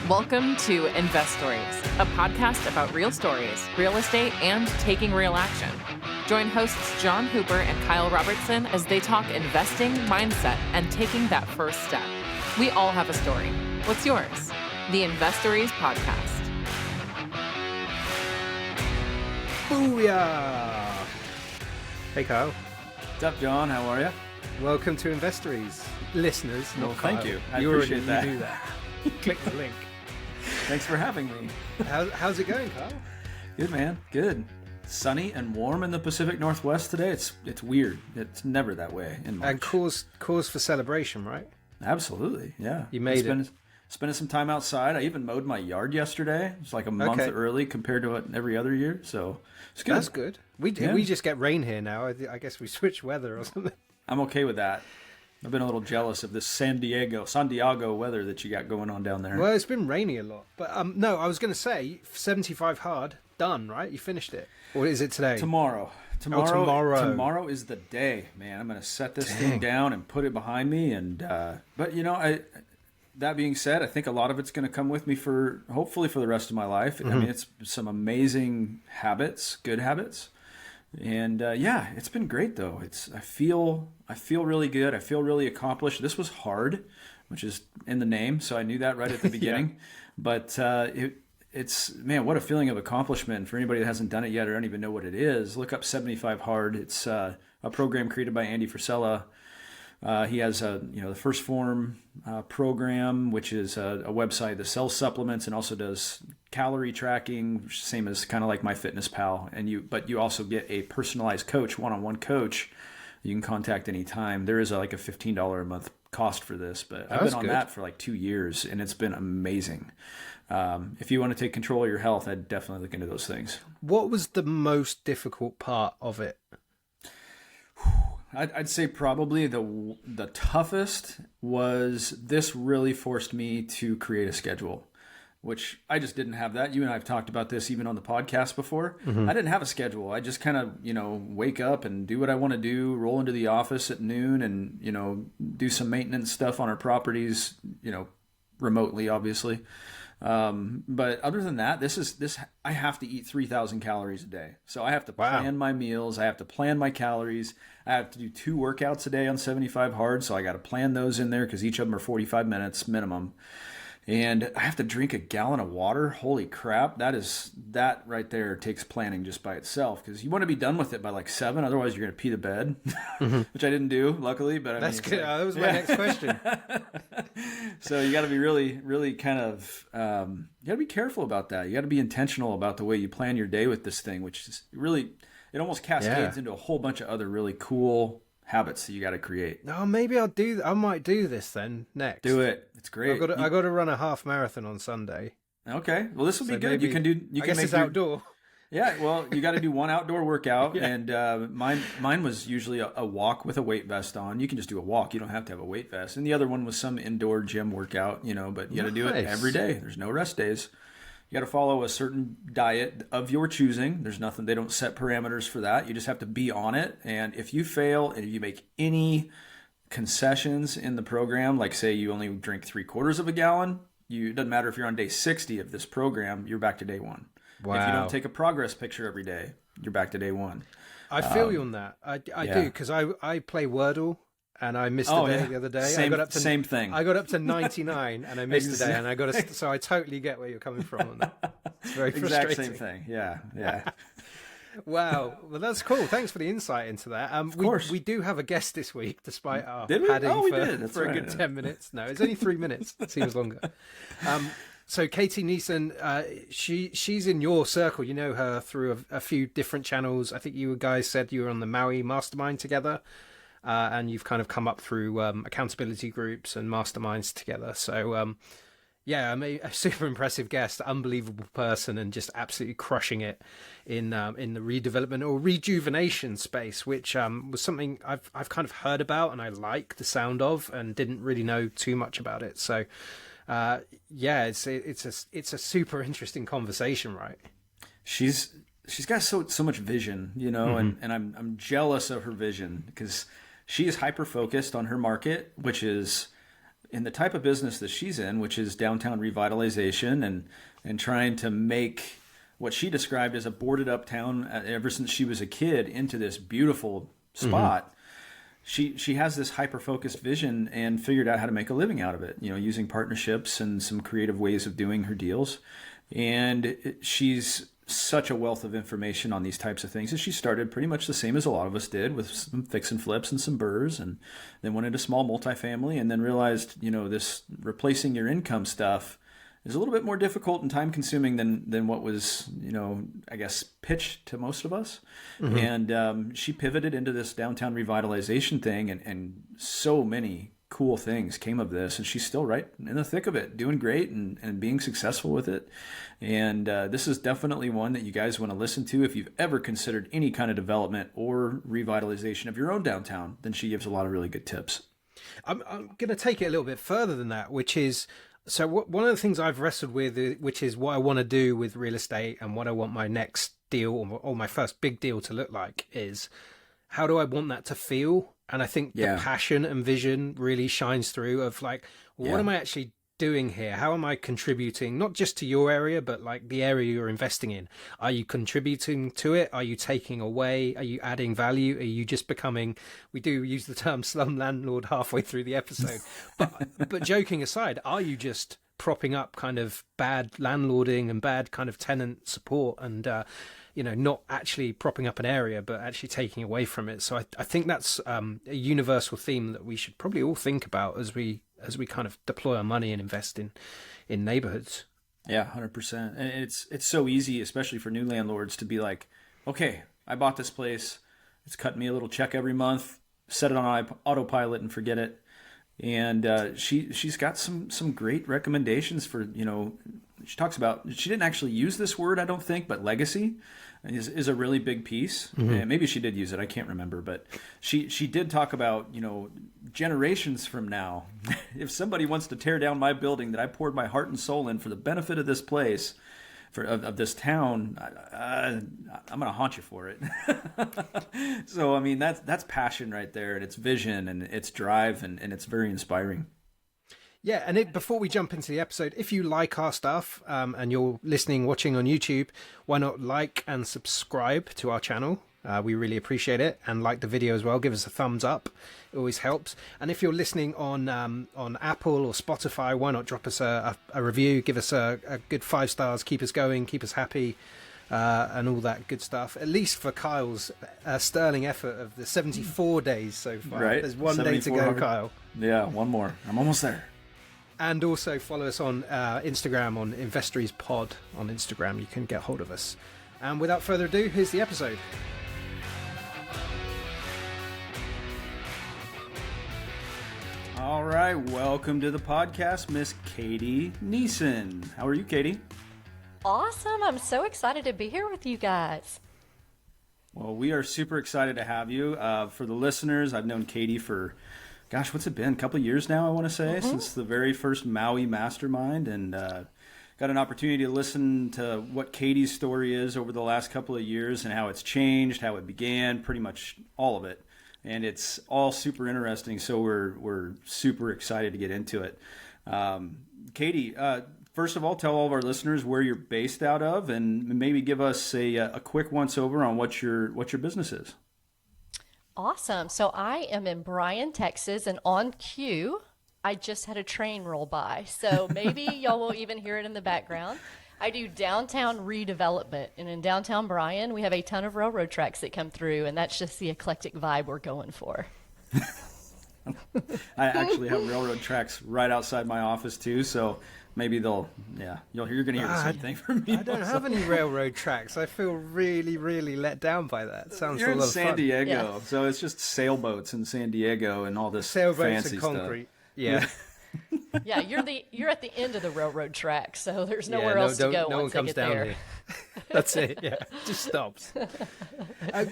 Welcome to Investories, a podcast about real stories, real estate, and taking real action. Join hosts John Hooper and Kyle Robertson as they talk investing, mindset, and taking that first step. We all have a story. What's yours? The Investories Podcast. Booyah! Hey Kyle. What's up, John? How are you? Welcome to Investories. Listeners, not Well, Kyle. thank you. I You appreciate that. You do that. Click the link. Thanks for having me. How's it going, Kyle? Good, man. Good. Sunny and warm in the Pacific Northwest today. It's weird. It's never that way in March. And cause for celebration, right? Absolutely, yeah. You made it. Spending some time outside. I even mowed my yard yesterday. It's like a month early compared to every other year, so it's good. That's good. We just get rain here now. I guess we switch weather or something. I'm okay with that. I've been a little jealous of this San Diego weather that you got going on down there. Well, it's been rainy a lot. But no, I was going to say 75 hard, done, right? You finished it. Or is it today? Tomorrow is the day, man. I'm going to set this thing down and put it behind me. And but that being said, I think a lot of it's going to come with me hopefully for the rest of my life. Mm-hmm. I mean, it's some amazing habits, good habits. And it's been great though. I feel really good. I feel really accomplished. This was hard, which is in the name, so I knew that right at the beginning. Yeah. But it's man, what a feeling of accomplishment. For anybody that hasn't done it yet or don't even know what it is, look up 75 Hard. It's a program created by Andy Frisella. He has the First Form program, which is a website that sells supplements and also does calorie tracking, same as kind of like MyFitnessPal. But you also get a personalized coach, one-on-one coach. You can contact anytime. There is like a $15 a month cost for this, but I've been on that for like 2 years, and it's been amazing. If you want to take control of your health, I'd definitely look into those things. What was the most difficult part of it? I'd say probably the toughest was this really forced me to create a schedule, which I just didn't have that. You and I have talked about this even on the podcast before. Mm-hmm. I didn't have a schedule. I just kind of, wake up and do what I want to do, roll into the office at noon and, do some maintenance stuff on our properties, remotely, obviously. But other than that, I have to eat 3,000 calories a day. So I have to plan my meals. I have to plan my calories. I have to do 2 workouts a day on 75 Hard. So I got to plan those in there because each of them are 45 minutes minimum. And I have to drink a gallon of water. Holy crap. That right there takes planning just by itself, because you want to be done with it by like 7. Otherwise you're going to pee the bed, which I didn't do, luckily. But that's good. That was my next question. So you got to be really, really kind of, you got to be careful about that. You got to be intentional about the way you plan your day with this thing, which is really, it almost cascades into a whole bunch of other really cool habits that you got to create. No, maybe I might do this then next. Do it. It's great. I got to run a half marathon on Sunday. Okay. Well, this will be good. Maybe, I guess it's outdoor. Yeah. Well, you got to do one outdoor workout, and mine was usually a walk with a weight vest on. You can just do a walk. You don't have to have a weight vest. And the other one was some indoor gym workout. But you got to do it every day. There's no rest days. You got to follow a certain diet of your choosing. There's nothing, they don't set parameters for that. You just have to be on it. And if you fail and if you make any concessions in the program, like say you only drink 3/4 of a gallon, it doesn't matter if you're on day 60 of this program, you're back to day 1. Wow. If you don't take a progress picture every day, you're back to day 1. I feel you on that. I do, because I play Wordle. And I missed a day the other day. Same thing. I got up to 99 and I missed a day, and so I totally get where you're coming from on that. It's very frustrating. Exact same thing. Yeah. Wow. Well, that's cool. Thanks for the insight into that. Of course. We do have a guest this week, despite our padding for a good 10 minutes. No, it's only 3 minutes. It seems longer. So Katie Neason, she's in your circle. You know her through a few different channels. I think you guys said you were on the Maui Mastermind together. And you've kind of come up through accountability groups and masterminds together. So, a super impressive guest, unbelievable person, and just absolutely crushing it in the redevelopment or rejuvenation space, which was something I've kind of heard about and I like the sound of, and didn't really know too much about it. So, it's a super interesting conversation, right? She's got so much vision, and I'm jealous of her vision because she is hyper focused on her market, which is in the type of business that she's in, which is downtown revitalization and trying to make what she described as a boarded up town ever since she was a kid into this beautiful spot. She has this hyper-focused vision and figured out how to make a living out of it, using partnerships and some creative ways of doing her deals. And she's such a wealth of information on these types of things. And she started pretty much the same as a lot of us did, with some fix and flips and some BRRRRs, and then went into small multifamily, and then realized, this replacing your income stuff is a little bit more difficult and time consuming than what was, I guess, pitched to most of us. And she pivoted into this downtown revitalization thing, and so many cool things came of this, and she's still right in the thick of it, doing great and being successful with it. And this is definitely one that you guys want to listen to if you've ever considered any kind of development or revitalization of your own downtown. Then she gives a lot of really good tips. I'm going to take it a little bit further than that, which is, so one of the things I've wrestled with, which is what I want to do with real estate and what I want my next deal or my first big deal to look like, is how do I want that to feel? And I think the passion and vision really shines through of like, what am I actually doing here? How am I contributing, not just to your area, but like the area you're investing in? Are you contributing to it? Are you taking away? Are you adding value? Are you just becoming, we do use the term slum landlord halfway through the episode, but joking aside, are you just propping up kind of bad landlording and bad kind of tenant support and, not actually propping up an area, but actually taking away from it? So I think that's a universal theme that we should probably all think about as we kind of deploy our money and invest in neighborhoods. Yeah, 100%. And it's so easy, especially for new landlords, to be like, okay, I bought this place. It's cutting me a little check every month. Set it on autopilot and forget it. And she's got some great recommendations for, she talks about, she didn't actually use this word, I don't think, but legacy is a really big piece. And maybe she did use it, I can't remember, but she did talk about, generations from now, if somebody wants to tear down my building that I poured my heart and soul in for the benefit of this place, of this town, I'm going to haunt you for it. So, I mean, that's passion right there, and it's vision, and it's drive, and it's very inspiring. Yeah, and before we jump into the episode, if you like our stuff and you're watching on YouTube, why not like and subscribe to our channel? We really appreciate it. And like the video as well. Give us a thumbs up. It always helps. And if you're listening on Apple or Spotify, why not drop us a review? Give us a good 5 stars. Keep us going. Keep us happy. And all that good stuff. At least for Kyle's sterling effort of the 74 days so far. Right. There's one day to go, Kyle. Yeah, one more. I'm almost there. And also follow us on Instagram, on Investories Pod on Instagram. You can get hold of us. And without further ado, here's the episode. All right, welcome to the podcast, Miss Katie Neason. How are you, Katie? Awesome. I'm so excited to be here with you guys. Well, we are super excited to have you. For the listeners, I've known Katie for, gosh, what's it been? A couple of years now, I want to say, since the very first Maui Mastermind, and got an opportunity to listen to what Katie's story is over the last couple of years and how it's changed, how it began, pretty much all of it. And it's all super interesting, so we're super excited to get into it. Katie, first of all, tell all of our listeners where you're based out of, and maybe give us a quick once-over on what your business is. Awesome. So I am in Bryan, Texas, and on cue, I just had a train roll by. So maybe y'all will even hear it in the background. I do downtown redevelopment, and in downtown Bryan, we have a ton of railroad tracks that come through, and that's just the eclectic vibe we're going for. I actually have railroad tracks right outside my office too, so maybe you're going to hear the same thing from me. I don't have any railroad tracks. I feel really, really let down by that. Sounds You're a lot in San of fun. Diego, so it's just sailboats in San Diego and all this Sailboats fancy and concrete. stuff. Yeah. Yeah, you're at the end of the railroad track, so there's nowhere else to go no once one they comes get down there. here. That's it. Yeah, just stops.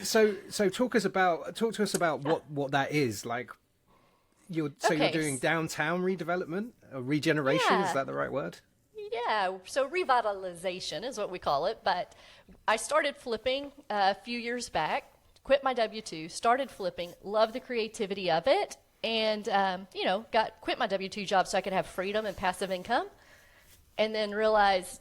So talk to us about what that is like. You're doing downtown redevelopment, regeneration. Yeah. Is that the right word? Yeah, so revitalization is what we call it. But I started flipping a few years back, quit my W-2, started flipping, love the creativity of it. and, quit my W-2 job so I could have freedom and passive income, and then realized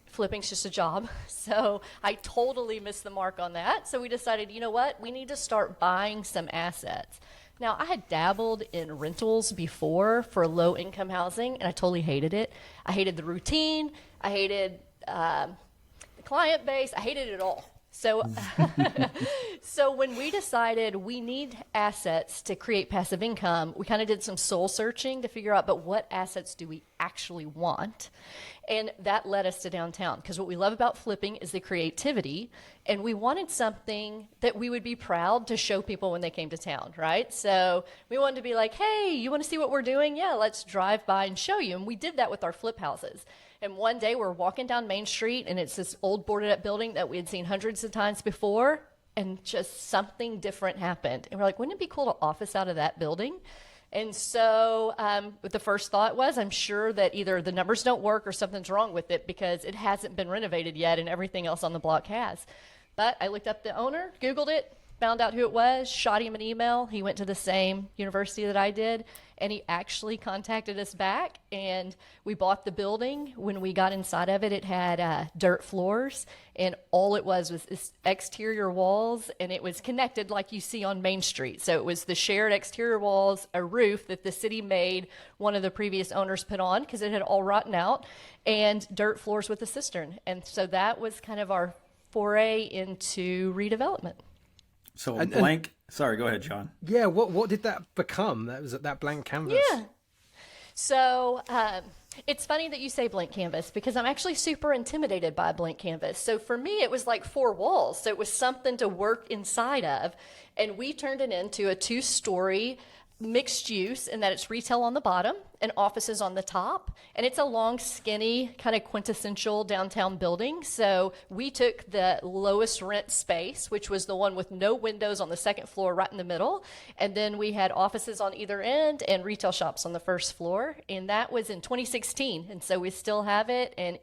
flipping's just a job. So I totally missed the mark on that. So we decided, you know what, we need to start buying some assets. Now, I had dabbled in rentals before for low-income housing, and I totally hated it. I hated the routine. I hated the client base. I hated it all. So, so when we decided we need assets to create passive income, we kind of did some soul searching to figure out, but what assets do we actually want? And that led us to downtown, because what we love about flipping is the creativity, and we wanted something that we would be proud to show people when they came to town, right? So we wanted to be like, hey, you want to see what we're doing? Yeah, let's drive by and show you. And we did that with our flip houses. And one day we're walking down Main Street, and it's this old boarded up building that we had seen hundreds of times before, and just something different happened. And we're like, wouldn't it be cool to office out of that building? And so the first thought was, I'm sure that either the numbers don't work or something's wrong with it, because it hasn't been renovated yet and everything else on the block has. But I looked up the owner, Googled it, found out who it was, shot him an email. He went to the same university that I did, and he actually contacted us back, and we bought the building. When we got inside of it, it had dirt floors, and all it was this exterior walls, and it was connected like you see on Main Street. So it was the shared exterior walls, a roof that the city made one of the previous owners put on because it had all rotten out, and dirt floors with a cistern. And so that was kind of our foray into redevelopment. So blank. Sorry, go ahead, John. Yeah, what did that become? That was that blank canvas. Yeah. So it's funny that you say blank canvas, because I'm actually super intimidated by a blank canvas. So for me, it was like 4 walls. So it was something to work inside of, and we turned it into a 2-story mixed use, in that it's retail on the bottom and offices on the top, and it's a long, skinny, kind of quintessential downtown building. So we took the lowest rent space, which was the one with no windows on the second floor right in the middle, and then we had offices on either end and retail shops on the first floor, and that was in 2016. And so we still have it, and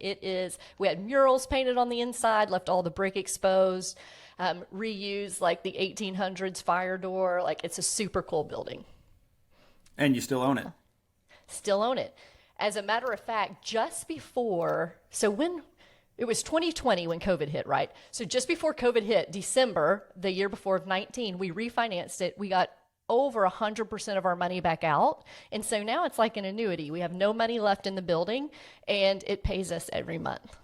we had murals painted on the inside, left all the brick exposed, reused like the 1800s fire door. Like, it's a super cool building. And you still own it. Still own it. As a matter of fact, just before, it was 2020 when COVID hit, right? So just before COVID hit, December, the year before of 19, we refinanced it. We got over 100% of our money back out. And so now it's like an annuity. We have no money left in the building, and it pays us every month.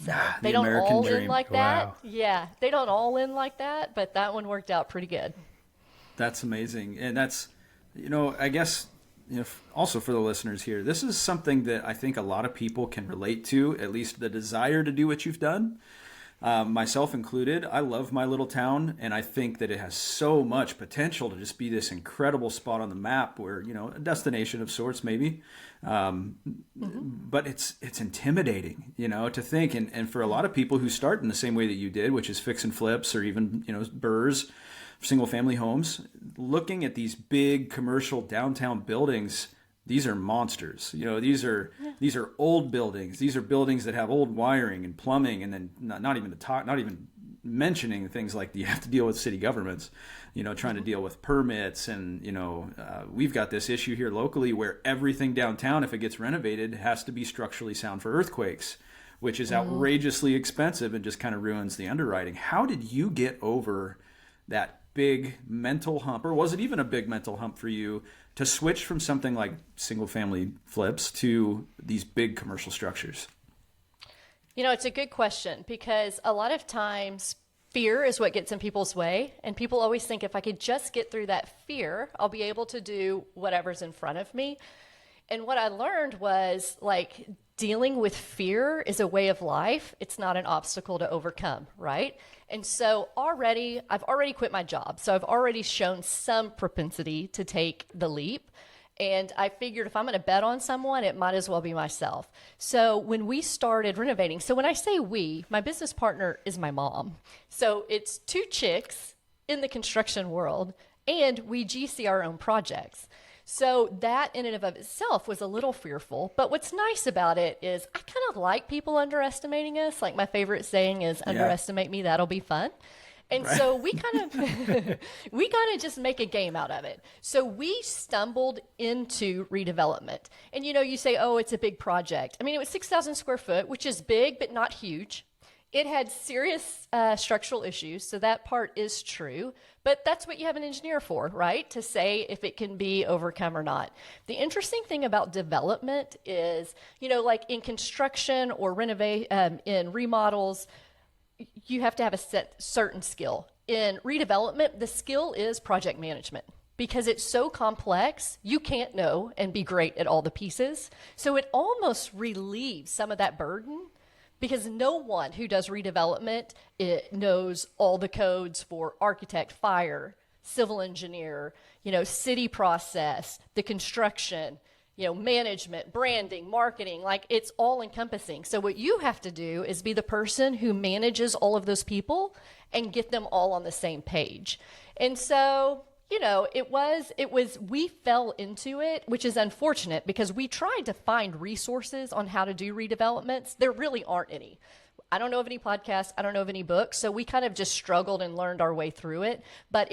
So they don't all in like that. Wow. Yeah, they don't all in like that, but that one worked out pretty good. That's amazing. And that's, I guess, also for the listeners here, this is something that I think a lot of people can relate to, at least the desire to do what you've done. Myself included. I love my little town, and I think that it has so much potential to just be this incredible spot on the map where, a destination of sorts maybe. But it's intimidating, to think. And for a lot of people who start in the same way that you did, which is fix and flips, or even, BRRRRs, single family homes, looking at these big commercial downtown buildings, these are monsters. These are old buildings. These are buildings that have old wiring and plumbing, and then not even mentioning things like you have to deal with city governments, trying to deal with permits. And, we've got this issue here locally where everything downtown, if it gets renovated, has to be structurally sound for earthquakes, which is outrageously expensive and just kind of ruins the underwriting. How did you get over that big mental hump, or was it even a big mental hump for you to switch from something like single family flips to these big commercial structures? It's a good question, because a lot of times fear is what gets in people's way, and people always think if I could just get through that fear, I'll be able to do whatever's in front of me. And what I learned was, like, dealing with fear is a way of life. It's not an obstacle to overcome, right? And so I've already quit my job. So I've already shown some propensity to take the leap. And I figured if I'm going to bet on someone, it might as well be myself. So when we started renovating, so when I say we, my business partner is my mom. So it's 2 chicks in the construction world, and we GC our own projects. So that in and of itself was a little fearful. But what's nice about it is I kind of like people underestimating us. Like, my favorite saying is, underestimate me, that'll be fun. And so we kind of just make a game out of it. So we stumbled into redevelopment. And you say, oh, it's a big project. I mean, it was 6,000 square foot, which is big, but not huge. It had serious structural issues, so that part is true. But that's what you have an engineer for, right? To say if it can be overcome or not. The interesting thing about development is, like in construction or in remodels, you have to have a certain skill. In redevelopment, the skill is project management. Because it's so complex, you can't know and be great at all the pieces. So it almost relieves some of that burden, because no one who does redevelopment knows all the codes for architect, fire, civil engineer, city process, the construction, management, branding, marketing, like it's all encompassing. So what you have to do is be the person who manages all of those people and get them all on the same page. And so we fell into it, which is unfortunate because we tried to find resources on how to do redevelopments. There really aren't any. I don't know of any podcasts. I don't know of any books. So we kind of just struggled and learned our way through it. But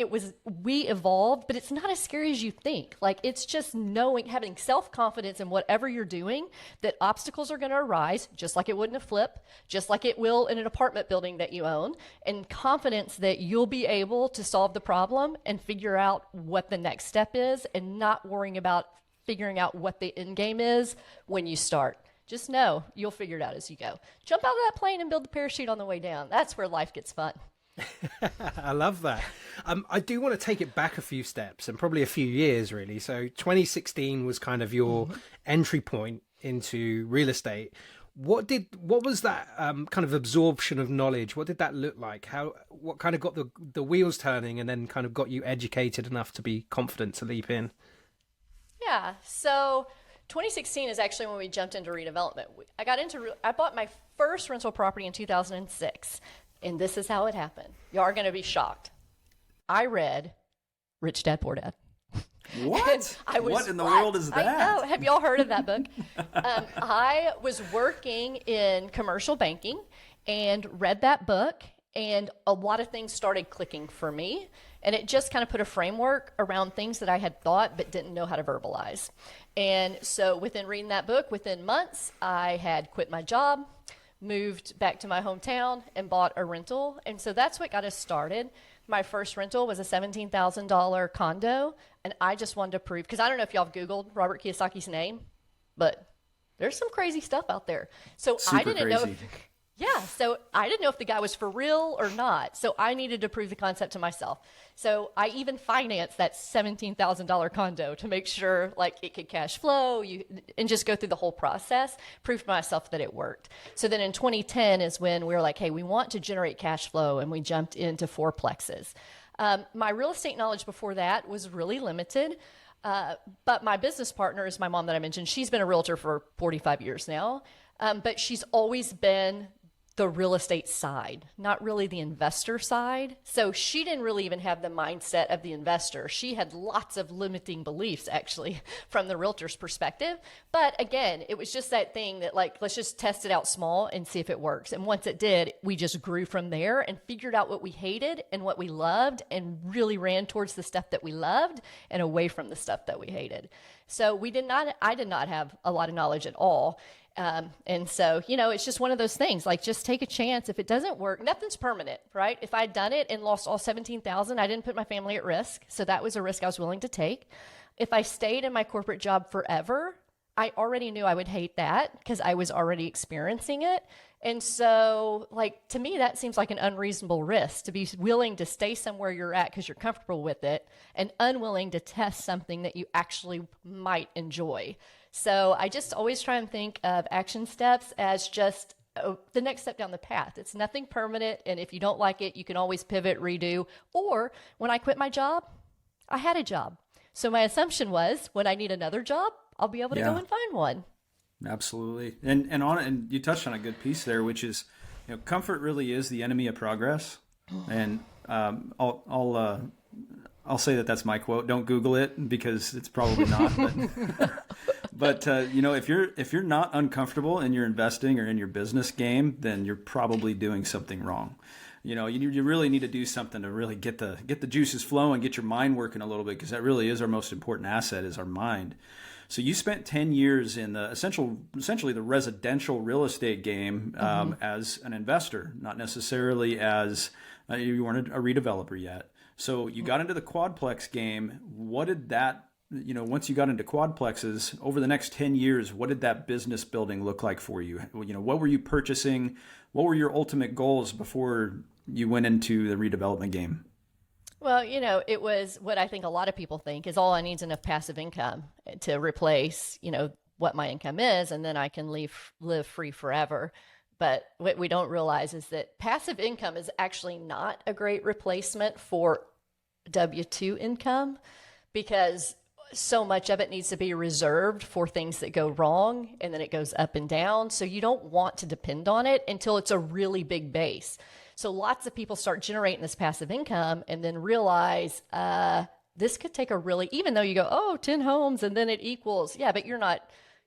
we evolved, but it's not as scary as you think. Like, it's just having self-confidence in whatever you're doing, that obstacles are going to arise, just like it would in a flip, just like it will in an apartment building that you own, and confidence that you'll be able to solve the problem and figure out what the next step is, and not worrying about figuring out what the end game is when you start. Just know you'll figure it out as you go. Jump out of that plane and build the parachute on the way down. That's where life gets fun. I love that. I do want to take it back a few steps and probably a few years, really. So 2016 was kind of your entry point into real estate. What was that kind of absorption of knowledge? What did that look like? What kind of got the wheels turning and then kind of got you educated enough to be confident to leap in? Yeah. So 2016 is actually when we jumped into redevelopment. I bought my first rental property in 2006, and this is how it happened. You are going to be shocked. I read Rich Dad Poor Dad. What? What in the world is that? I know. Have y'all heard of that book? I was working in commercial banking and read that book, and a lot of things started clicking for me. And it just kind of put a framework around things that I had thought but didn't know how to verbalize. And so within reading that book, within months, I had quit my job, moved back to my hometown, and bought a rental. And so that's what got us started. My first rental was a $17,000 condo. And I just wanted to prove, because I don't know if y'all have Googled Robert Kiyosaki's name, but there's some crazy stuff out there. So Super I didn't crazy. know. So I didn't know if the guy was for real or not. So I needed to prove the concept to myself. So I even financed that $17,000 condo to make sure like it could cash flow and just go through the whole process, prove to myself that it worked. So then in 2010 is when we were like, hey, we want to generate cash flow, and we jumped into fourplexes. My real estate knowledge before that was really limited. But my business partner is my mom that I mentioned. She's been a realtor for 45 years now. But she's always been the real estate side, not really the investor side. So she didn't really even have the mindset of the investor. She had lots of limiting beliefs, actually, from the realtor's perspective. But again, it was just that thing that, like, let's just test it out small and see if it works. And once it did, we just grew from there and figured out what we hated and what we loved, and really ran towards the stuff that we loved and away from the stuff that we hated. So I did not have a lot of knowledge at all. And so, it's just one of those things, like, just take a chance. If it doesn't work, nothing's permanent, right? If I'd done it and lost all 17,000, I didn't put my family at risk. So that was a risk I was willing to take. If I stayed in my corporate job forever, I already knew I would hate that because I was already experiencing it. And so, like, to me, that seems like an unreasonable risk, to be willing to stay somewhere you're at because you're comfortable with it, and unwilling to test something that you actually might enjoy. So I just always try and think of action steps as just the next step down the path. It's nothing permanent, and if you don't like it, you can always pivot, redo. Or when I quit my job, I had a job. So my assumption was, when I need another job, I'll be able to go and find one. Absolutely. And you touched on a good piece there, which is, comfort really is the enemy of progress. And I'll say that that's my quote. Don't Google it, because it's probably not. But if you're not uncomfortable in your investing or in your business game, then you're probably doing something wrong. You really need to do something to really get the juices flowing, get your mind working a little bit, because that really is our most important asset, is our mind. So you spent 10 years in the essentially the residential real estate game as an investor, not necessarily as you weren't a redeveloper yet. So you got into the quadplex game. What did that, once you got into quadplexes over the next 10 years, what did that business building look like for you? What were you purchasing? What were your ultimate goals before you went into the redevelopment game? Well, it was what I think a lot of people think is all I need is enough passive income to replace, what my income is, and then I can live free forever. But what we don't realize is that passive income is actually not a great replacement for W-2 income, because so much of it needs to be reserved for things that go wrong, and then it goes up and down. So you don't want to depend on it until it's a really big base. So lots of people start generating this passive income and then realize this could take even though you go, 10 homes and then it equals, yeah, but you're not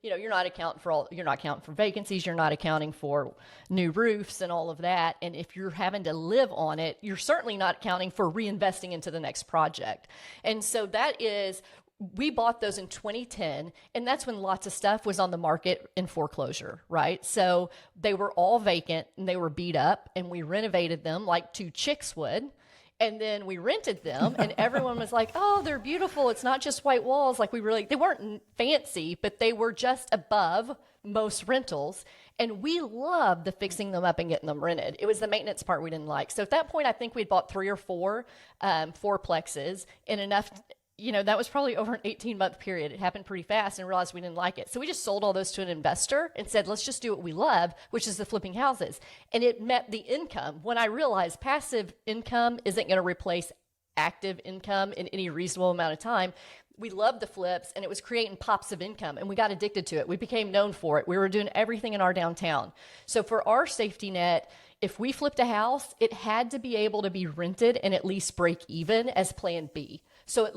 accounting for vacancies, you're not accounting for new roofs and all of that. And if you're having to live on it, you're certainly not accounting for reinvesting into the next project. And so we bought those in 2010, and that's when lots of stuff was on the market in foreclosure, right? So they were all vacant and they were beat up, and we renovated them like two chicks would. And then we rented them, and everyone was like, oh, they're beautiful. It's not just white walls. Like they weren't fancy, but they were just above most rentals. And we loved the fixing them up and getting them rented. It was the maintenance part we didn't like. So at that point, I think we'd bought 3 or 4 fourplexes in enough. That was probably over an 18-month period. It happened pretty fast and realized we didn't like it. So we just sold all those to an investor and said, let's just do what we love, which is the flipping houses. And it met the income. When I realized passive income isn't going to replace active income in any reasonable amount of time, we loved the flips, and it was creating pops of income, and we got addicted to it. We became known for it. We were doing everything in our downtown. So for our safety net, if we flipped a house, it had to be able to be rented and at least break even as plan B. So it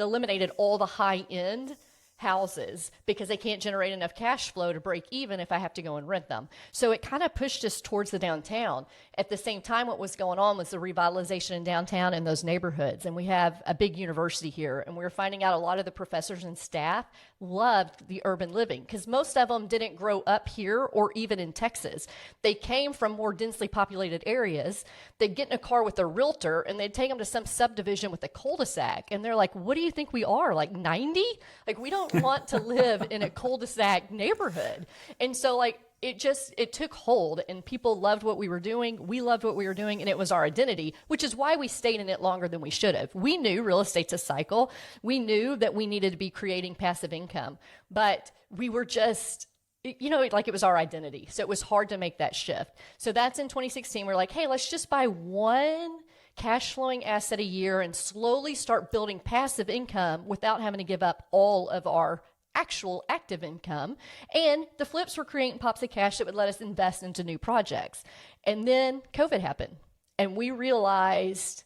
eliminated all the high-end houses because they can't generate enough cash flow to break even if I have to go and rent them. So it kind of pushed us towards the downtown. At the same time, what was going on was the revitalization in downtown and those neighborhoods. And we have a big university here, and we were finding out a lot of the professors and staff loved the urban living because most of them didn't grow up here or even in Texas. They came from more densely populated areas. They'd get in a car with a realtor, and they'd take them to some subdivision with a cul-de-sac. And they're like, what do you think we are, like 90? Like, we don't want to live in a cul-de-sac neighborhood. And so it took hold, and people loved what we were doing. We loved what we were doing, and it was our identity, which is why we stayed in it longer than we should have. We knew real estate's a cycle. We knew that we needed to be creating passive income, but we were just, it was our identity. So it was hard to make that shift. So that's in 2016. We're like, hey, let's just buy one cash flowing asset a year and slowly start building passive income without having to give up all of our actual active income. And the flips were creating pops of cash that would let us invest into new projects. And then COVID happened, and we realized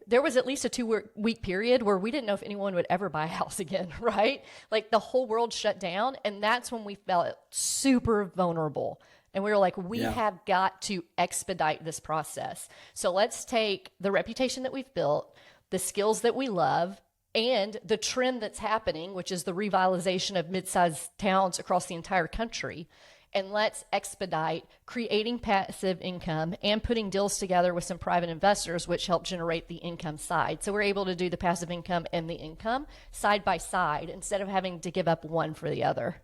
there was at least a 2-week period where we didn't know if anyone would ever buy a house again, right? The whole world shut down, and that's when we felt super vulnerable. And we were like, we have got to expedite this process. So let's take the reputation that we've built, the skills that we love, and the trend that's happening, which is the revitalization of mid-sized towns across the entire country, and let's expedite creating passive income and putting deals together with some private investors, which help generate the income side. So we're able to do the passive income and the income side by side instead of having to give up one for the other.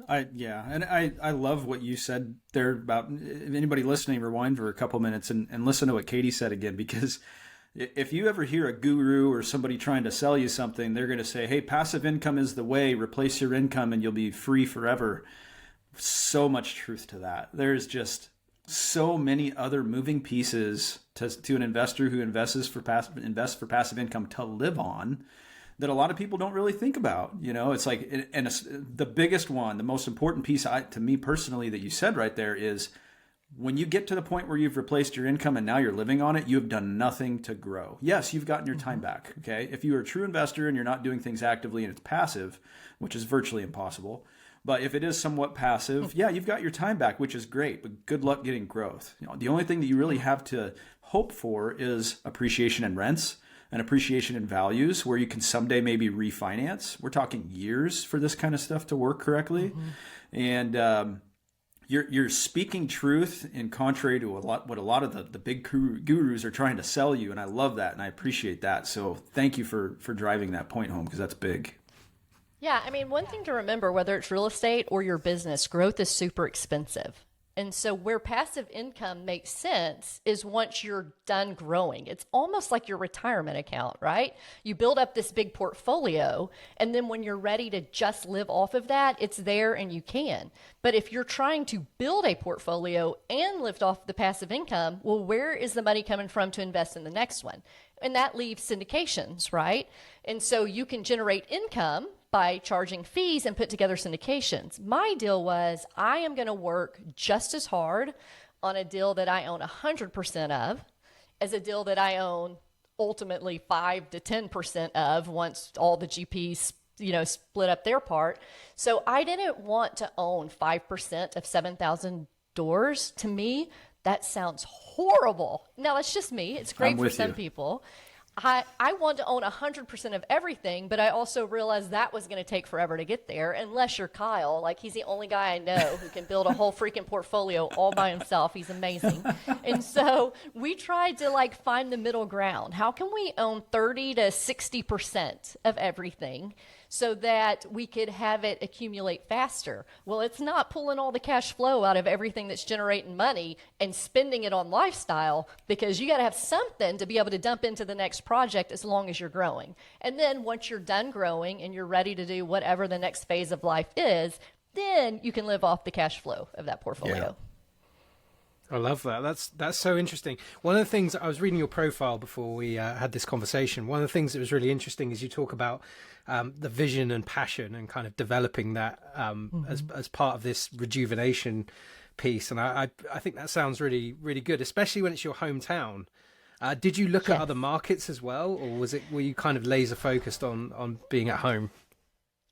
I love what you said there about, if anybody listening, rewind for a couple minutes and listen to what Katie said again, because if you ever hear a guru or somebody trying to sell you something, they're going to say, hey, passive income is the way, replace your income and you'll be free forever. So much truth to that. There's just so many other moving pieces to an investor who invests for passive income to live on that a lot of people don't really think about. It's the biggest one, the most important piece to me personally that you said right there is when you get to the point where you've replaced your income and now you're living on it, you have done nothing to grow. Yes, you've gotten your time back. Okay. If you are a true investor and you're not doing things actively and it's passive, which is virtually impossible, But if it is somewhat passive, yeah, you've got your time back, which is great, but good luck getting growth. The only thing that you really have to hope for is appreciation in rents and appreciation in values, where you can someday maybe refinance. We're talking years for this kind of stuff to work correctly. And you're speaking truth in contrary to what a lot of the big gurus are trying to sell you. And I love that. And I appreciate that. So thank you for driving that point home, because that's big. Yeah, I mean, one thing to remember, whether it's real estate or your business, growth is super expensive. And so where passive income makes sense is once you're done growing. It's almost like your retirement account, right? You build up this big portfolio, and then when you're ready to just live off of that, it's there and you can. But if you're trying to build a portfolio and live off the passive income, well, where is the money coming from to invest in the next one? And that leaves syndications, right? And so you can generate income by charging fees and put together syndications. My deal was, I am going to work just as hard on a deal that I own 100% of as a deal that I own ultimately 5 to 10% of once all the GPs, split up their part. So I didn't want to own 5% of 7,000 doors. To me, that sounds horrible. Now, that's just me. It's great for some people. I want to own 100% of everything, but I also realized that was going to take forever to get there, unless you're Kyle. Like, he's the only guy I know who can build a whole freaking portfolio all by himself. He's amazing. And so we tried to find the middle ground. How can we own 30 to 60% of everything so that we could have it accumulate faster? Well, it's not pulling all the cash flow out of everything that's generating money and spending it on lifestyle, because you got to have something to be able to dump into the next project as long as you're growing. And then once you're done growing and you're ready to do whatever the next phase of life is, then you can live off the cash flow of that portfolio. I love that. That's so interesting. One of the things, I was reading your profile before we had this conversation. One of the things that was really interesting is you talk about the vision and passion and kind of developing that as part of this rejuvenation piece. And I think that sounds really, really good, especially when it's your hometown. Did you look at other markets as well, or were you kind of laser focused on being at home?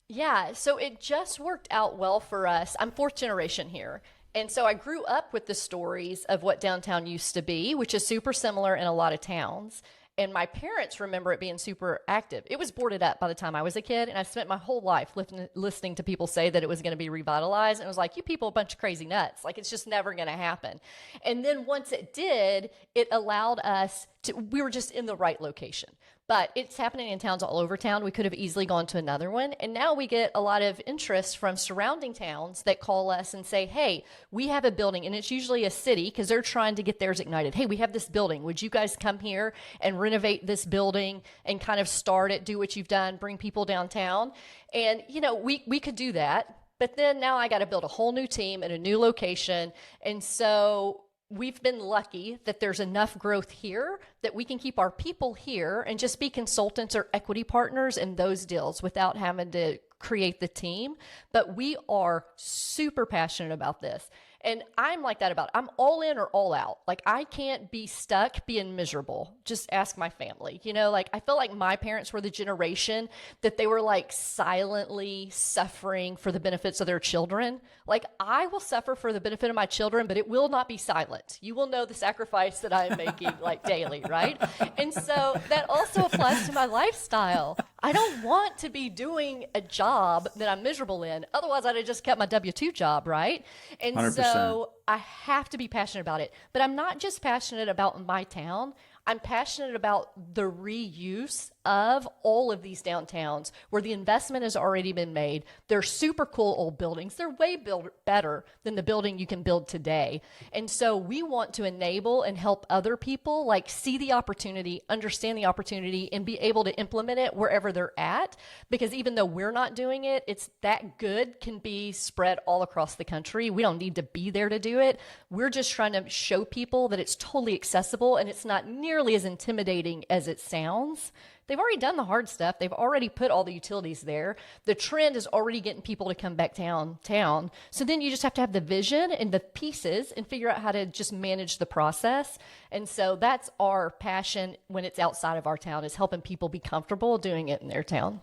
Yeah, so it just worked out well for us. I'm fourth generation here. And so I grew up with the stories of what downtown used to be, which is super similar in a lot of towns. And my parents remember it being super active. It was boarded up by the time I was a kid, and I spent my whole life listening to people say that it was going to be revitalized. And it was like, you people are a bunch of crazy nuts. Like, it's just never going to happen. And then once it did, it allowed us we were just in the right location. But it's happening in towns all over town. We could have easily gone to another one. And now we get a lot of interest from surrounding towns that call us and say, hey, we have a building. And it's usually a city, because they're trying to get theirs ignited. Hey, we have this building. Would you guys come here and renovate this building and kind of start it, do what you've done, bring people downtown? And, we could do that. But then now I got to build a whole new team at a new location. And so we've been lucky that there's enough growth here that we can keep our people here and just be consultants or equity partners in those deals without having to create the team. But we are super passionate about this. And I'm like that about it. I'm all in or all out. Like, I can't be stuck being miserable. Just ask my family. I feel like my parents were the generation that they were silently suffering for the benefits of their children. Like, I will suffer for the benefit of my children, but it will not be silent. You will know the sacrifice that I am making daily, right? And so that also applies to my lifestyle. I don't want to be doing a job that I'm miserable in. Otherwise, I'd have just kept my W-2 job, right? And 100%. So I have to be passionate about it. But I'm not just passionate about my town. I'm passionate about the reuse of all of these downtowns where the investment has already been made. They're super cool old buildings. They're way better than the building you can build today. And so we want to enable and help other people see the opportunity, understand the opportunity, and be able to implement it wherever they're at. Because even though we're not doing it, it's that good can be spread all across the country. We don't need to be there to do it. We're just trying to show people that it's totally accessible and it's not nearly as intimidating as it sounds. They've already done the hard stuff. They've already put all the utilities there. The trend is already getting people to come back downtown. So then you just have to have the vision and the pieces and figure out how to just manage the process. And so that's our passion when it's outside of our town, is helping people be comfortable doing it in their town.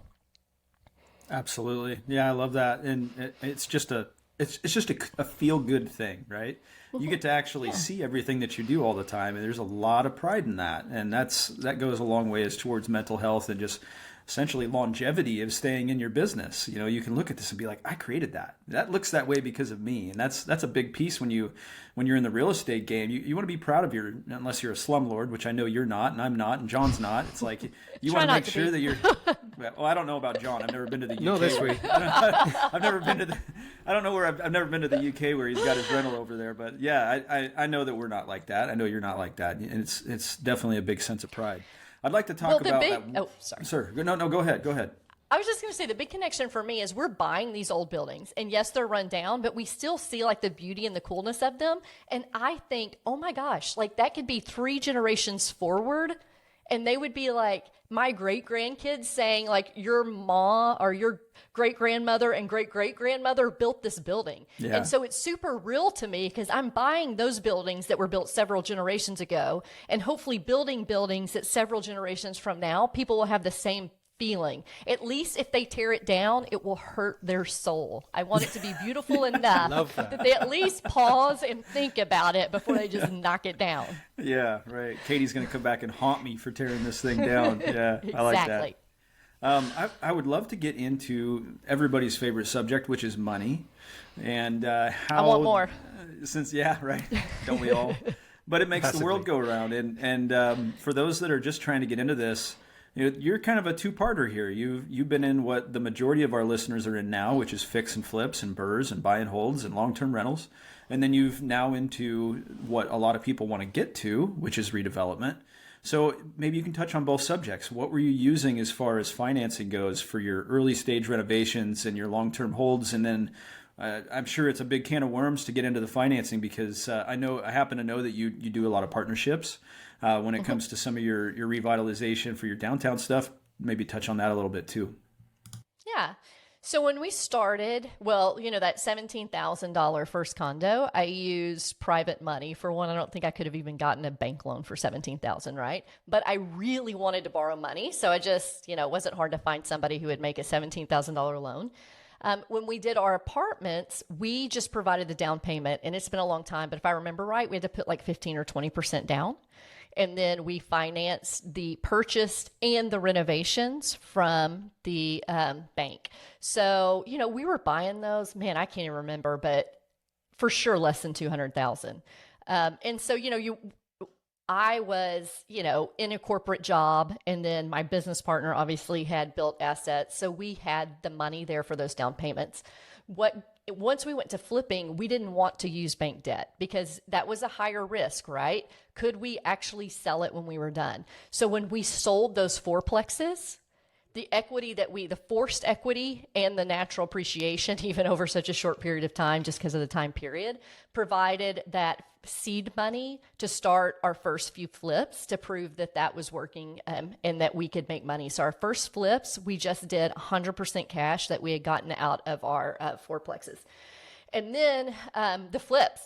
Absolutely. Yeah, I love that. And it's just a feel good thing, right? You get to actually see everything that you do all the time, and there's a lot of pride in that. And that goes a long ways towards mental health and just essentially longevity of staying in your business. You know, you can look at this and be like, I created that. That looks that way because of me. And that's a big piece when you're in the real estate game. You want to be proud of unless you're a slumlord, which I know you're not, and I'm not, and John's not. It's like you want to make sure that you're. Well, I don't know about John. I've never been to the UK. No, this week. I've never been to the. I don't know where I've never been to the UK where he's got his rental over there. But yeah, I know that we're not like that. I know you're not like that, and it's definitely a big sense of pride. I'd like to talk about that. Oh, sorry. Sir, no, go ahead. I was just going to say the big connection for me is we're buying these old buildings, and yes, they're run down, but we still see like the beauty and the coolness of them. And I think, oh my gosh, like that could be 3 generations forward, and they would be like my great grandkids saying like your mom or your great grandmother and great great grandmother built this building. Yeah. And so it's super real to me because I'm buying those buildings that were built several generations ago, and hopefully building buildings that several generations from now, people will have the same feeling. At least if they tear it down, it will hurt their soul. I want it to be beautiful enough that they at least pause and think about it before they just knock it down. Yeah, right. Katie's going to come back and haunt me for tearing this thing down. Yeah, exactly. I like that. I would love to get into everybody's favorite subject, which is money, and how I want more. Right? Don't we all? But it makes the world go around, and for those that are just trying to get into this, you're kind of a two-parter here. You've been in what the majority of our listeners are in now, which is fix and flips and BRRRRs and buy and holds and long-term rentals. And then you've now into what a lot of people want to get to, which is redevelopment. So maybe you can touch on both subjects. What were you using as far as financing goes for your early stage renovations and your long-term holds? And then I'm sure it's a big can of worms to get into the financing because I happen to know that you do a lot of partnerships. When it comes to some of your revitalization for your downtown stuff, maybe touch on that a little bit too. Yeah. So when we started, that $17,000 first condo, I used private money for one. I don't think I could have even gotten a bank loan for $17,000, right? But I really wanted to borrow money. So I just, it wasn't hard to find somebody who would make a $17,000 loan. When we did our apartments, we just provided the down payment, and it's been a long time, but if I remember right, we had to put like 15 or 20% down. And then we financed the purchase and the renovations from the bank. So, we were buying those, man, I can't even remember, but for sure less than $200,000. And so, I was, in a corporate job, and then my business partner obviously had built assets. So we had the money there for those down payments. Once we went to flipping, we didn't want to use bank debt because that was a higher risk, right? Could we actually sell it when we were done? So when we sold those fourplexes, the equity the forced equity and the natural appreciation, even over such a short period of time, just because of the time period, provided that seed money to start our first few flips to prove that was working and that we could make money. So our first flips, we just did 100% cash that we had gotten out of our fourplexes. And then the flips,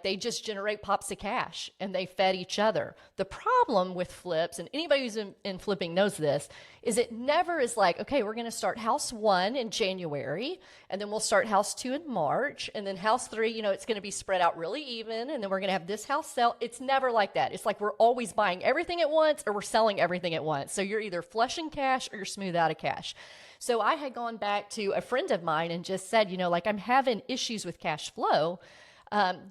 they just generate pops of cash and they fed each other. The problem with flips, and anybody who's in flipping knows this, is it never is like, okay, we're going to start house 1 in January, and then we'll start house 2 in March, and then house 3, it's going to be spread out really even, and then we're going to have this house sell. It's never like that. It's like we're always buying everything at once or we're selling everything at once. So you're either flush in cash or you're smooth out of cash. So I had gone back to a friend of mine and just said, I'm having issues with cash flow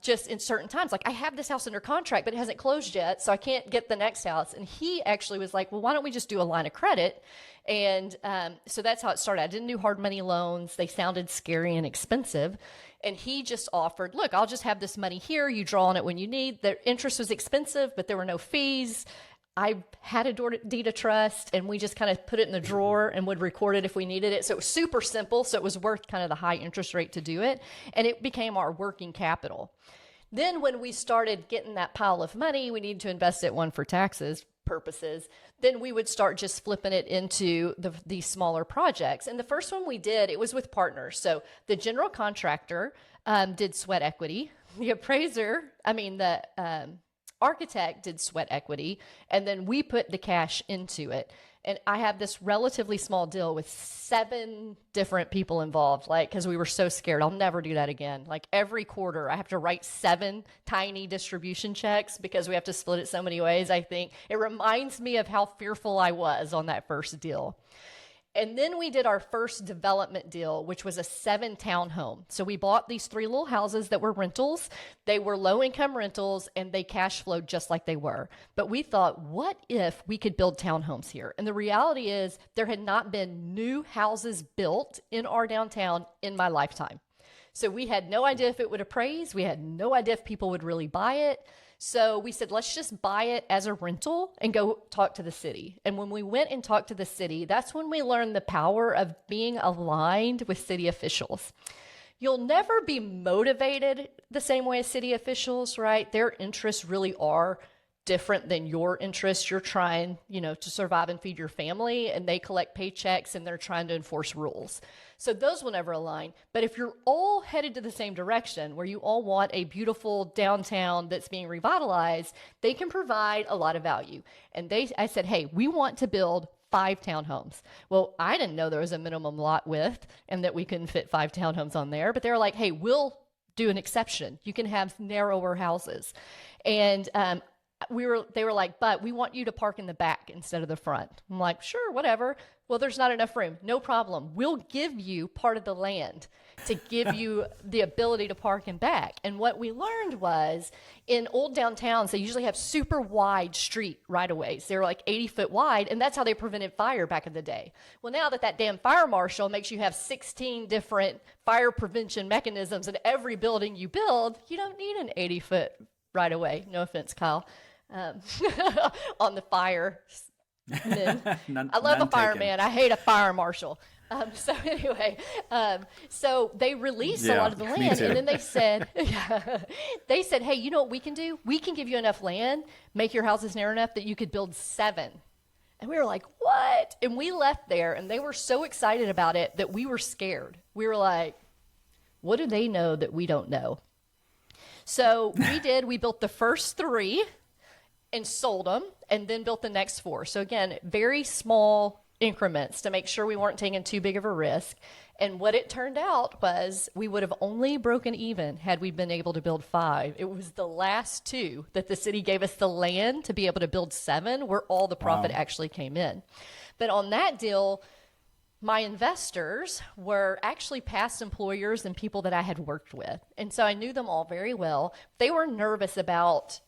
just in certain times. Like I have this house under contract, but it hasn't closed yet, so I can't get the next house. And he actually was like, well, why don't we just do a line of credit? And so that's how it started. I didn't do hard money loans. They sounded scary and expensive. And he just offered, look, I'll just have this money here. You draw on it when you need. The interest was expensive, but there were no fees. I had a deed of trust, and we just kind of put it in the drawer and would record it if we needed it. So it was super simple. So it was worth kind of the high interest rate to do it. And it became our working capital. Then when we started getting that pile of money, we needed to invest it, one, for taxes purposes. Then we would start just flipping it into these smaller projects. And the first one we did, it was with partners. So the general contractor did sweat equity. The architect did sweat equity, and then we put the cash into it. And I have this relatively small deal with 7 different people involved, like, because we were so scared. I'll never do that again. Like every quarter, I have to write 7 tiny distribution checks because we have to split it so many ways. I think it reminds me of how fearful I was on that first deal. And then we did our first development deal, which was a 7 townhome. So we bought these 3 little houses that were rentals. They were low income rentals and they cash flowed just like they were. But we thought, what if we could build townhomes here? And the reality is there had not been new houses built in our downtown in my lifetime. So we had no idea if it would appraise. We had no idea if people would really buy it. So we said, let's just buy it as a rental and go talk to the city. And when we went and talked to the city, that's when we learned the power of being aligned with city officials. You'll never be motivated the same way as city officials, right? Their interests really are different than your interests. You're trying, to survive and feed your family, and they collect paychecks and they're trying to enforce rules. So those will never align. But if you're all headed to the same direction, where you all want a beautiful downtown that's being revitalized, they can provide a lot of value. And I said, hey, we want to build 5 townhomes. Well, I didn't know there was a minimum lot width and that we couldn't fit 5 townhomes on there, but they were like, hey, we'll do an exception. You can have narrower houses. And they were like, but we want you to park in the back instead of the front. I'm like, sure, whatever. Well, there's not enough room. No problem. We'll give you part of the land to give you the ability to park in back. And what we learned was in old downtowns, they usually have super wide street right-of-ways. They're like 80 foot wide, and that's how they prevented fire back in the day. Well, now that damn fire marshal makes you have 16 different fire prevention mechanisms in every building you build, you don't need an 80 foot right-of-way. No offense, Kyle. On the fire. I love a fireman. I hate a fire marshal. So anyway, so they released a lot of the land, and then they said, hey, you know what we can do? We can give you enough land, make your houses narrow enough that you could build 7. And we were like, what? And we left there, and they were so excited about it that we were scared. We were like, what do they know that we don't know? So we built the first 3 and sold them, and then built the next 4. So again, very small increments to make sure we weren't taking too big of a risk. And what it turned out was we would have only broken even had we been able to build 5. It was the last 2 that the city gave us the land to be able to build 7, where all the profit actually came in. But on that deal, my investors were actually past employers and people that I had worked with. And so I knew them all very well. They were nervous about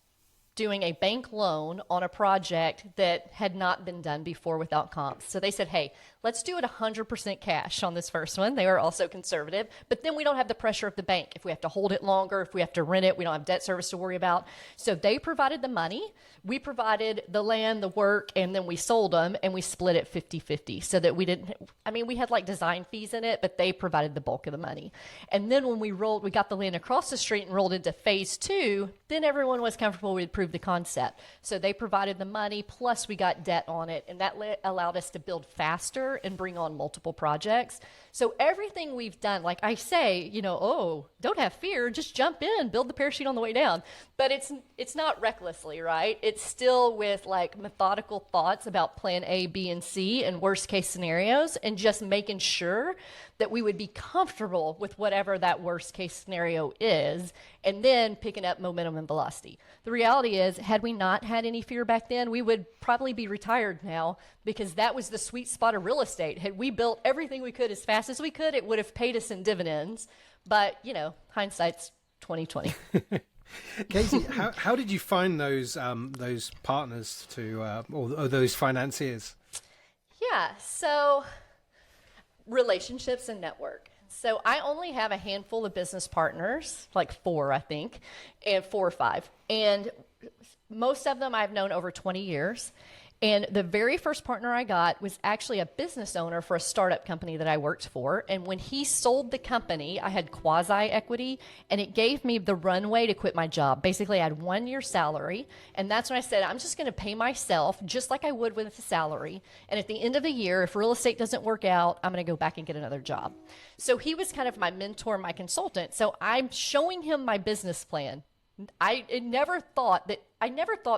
doing a bank loan on a project that had not been done before without comps. So they said, hey, let's do it 100% cash on this first one. They were also conservative, but then we don't have the pressure of the bank. If we have to hold it longer, if we have to rent it, we don't have debt service to worry about. So they provided the money, we provided the land, the work, and then we sold them, and we split it 50-50 so that we had like design fees in it, but they provided the bulk of the money. And then when we got the land across the street and rolled into phase 2, then everyone was comfortable we'd proved the concept. So they provided the money, plus we got debt on it, and that allowed us to build faster and bring on multiple projects. So everything we've done, like I say, don't have fear, just jump in, build the parachute on the way down. But it's not recklessly, right? It's still with like methodical thoughts about plan A, B, and C and worst case scenarios, and just making sure that we would be comfortable with whatever that worst case scenario is, and then picking up momentum and velocity. The reality is, had we not had any fear back then, we would probably be retired now, because that was the sweet spot of real estate. Had we built everything we could as fast as we could, it would have paid us in dividends. But, hindsight's 2020. Katie, how did you find those partners or those financiers? Yeah, so relationships and network. So I only have a handful of business partners, like 4, I think, and 4 or 5. And most of them I've known over 20 years. And the very first partner I got was actually a business owner for a startup company that I worked for. And when he sold the company, I had quasi-equity, and it gave me the runway to quit my job. Basically, I had 1 year's salary, and that's when I said, I'm just going to pay myself just like I would with a salary. And at the end of the year, if real estate doesn't work out, I'm going to go back and get another job. So he was kind of my mentor, my consultant. So I'm showing him my business plan I never thought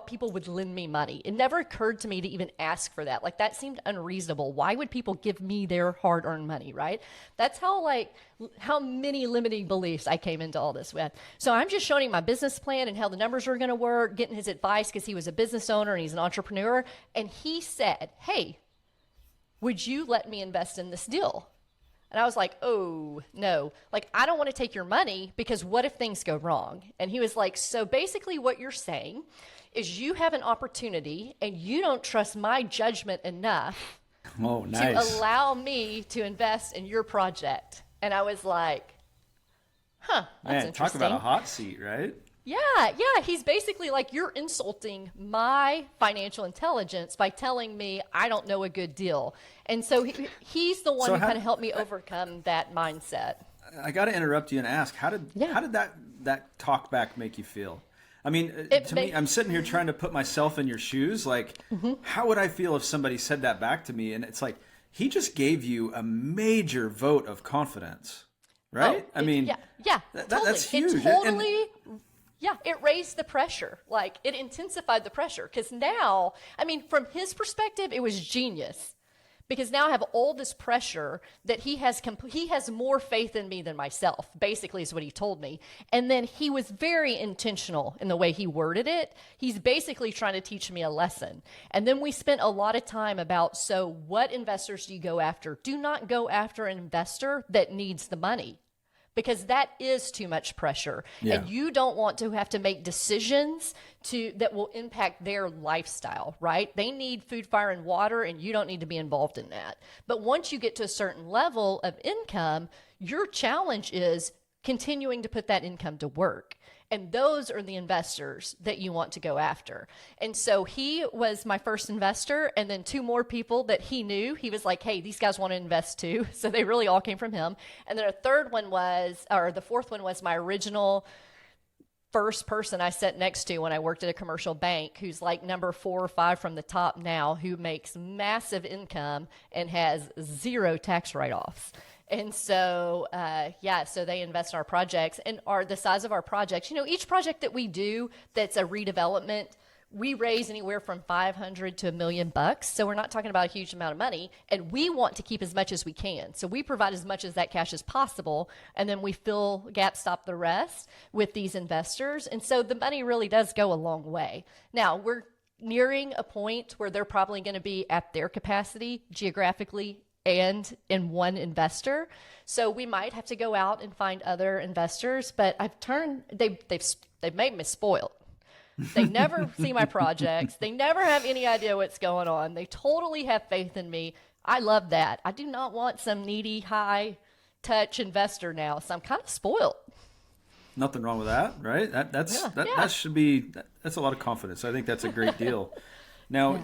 people would lend me money. It never occurred to me to even ask for that. Like, that seemed unreasonable. Why would people give me their hard-earned money, right? That's how many limiting beliefs I came into all this with. So I'm just showing him my business plan and how the numbers are going to work, getting his advice because he was a business owner and he's an entrepreneur. And he said, "Hey, would you let me invest in this deal?" And I was like, "Oh, no. Like, I don't want to take your money because what if things go wrong?" And he was like, "So basically what you're saying is you have an opportunity and you don't trust my judgment enough to allow me to invest in your project." And I was like, that's interesting. Talk about a hot seat, right? Yeah. He's basically like, you're insulting my financial intelligence by telling me I don't know a good deal. And so he's the one who kind of helped me overcome that mindset. I got to interrupt you and ask, how did that talk back make you feel? I mean, me, I'm sitting here trying to put myself in your shoes. Like, how would I feel if somebody said that back to me? And it's like, he just gave you a major vote of confidence, right? Totally. That's huge. It raised the pressure. Like, it intensified the pressure. Because now, I mean, from his perspective, it was genius. Because now I have all this pressure that he has more faith in me than myself, basically is what he told me. And then he was very intentional in the way he worded it. He's basically trying to teach me a lesson. And then we spent a lot of time about, so what investors do you go after? Do not go after an investor that needs the money, because that is too much pressure. Yeah. And you don't want to have to make decisions that will impact their lifestyle, right? They need food, fire, and water, and you don't need to be involved in that. But once you get to a certain level of income, your challenge is continuing to put that income to work. And those are the investors that you want to go after. And so he was my first investor, and then two more people that he knew. He was like, "Hey, these guys want to invest too." So they really all came from him. And then the fourth one was my original first person I sat next to when I worked at a commercial bank, who's like number 4 or 5 from the top now, who makes massive income and has 0 tax write-offs. And so, so they invest in our projects, and the size of our projects. You know, each project that we do that's a redevelopment, we raise anywhere from $500 to $1 million. So we're not talking about a huge amount of money, and we want to keep as much as we can. So we provide as much as that cash as possible, and then we fill stop the rest with these investors. And so the money really does go a long way. Now, we're nearing a point where they're probably going to be at their capacity geographically and in one investor. So we might have to go out and find other investors, but they've made me spoiled. They never see my projects. They never have any idea what's going on. They totally have faith in me. I love that. I do not want some needy, high touch investor now. So I'm kind of spoiled. Nothing wrong with that, right? That should be, that's a lot of confidence. I think that's a great deal. Now,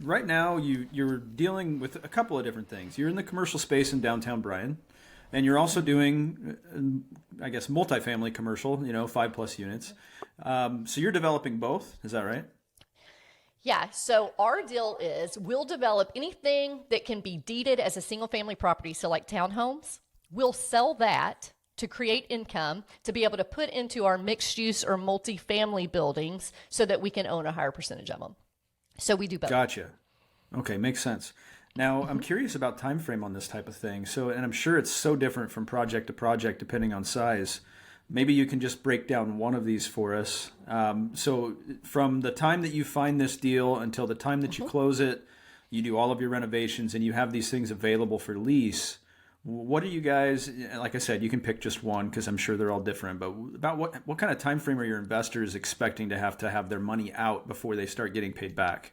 right now, you're dealing with a couple of different things. You're in the commercial space in downtown Bryan, and you're also doing, I guess, multifamily commercial, 5+ units. So you're developing both, is that right? Yeah, so our deal is we'll develop anything that can be deeded as a single-family property, so like townhomes. We'll sell that to create income to be able to put into our mixed-use or multifamily buildings so that we can own a higher percentage of them. So we do both. Gotcha. Okay, makes sense. Now, I'm curious about time frame on this type of thing. So, and I'm sure it's so different from project to project depending on size. Maybe you can just break down one of these for us. So from the time that you find this deal until the time that you close it, you do all of your renovations and you have these things available for lease. What are you guys, like I said, you can pick just one because I'm sure they're all different, but about what kind of time frame are your investors expecting to have their money out before they start getting paid back?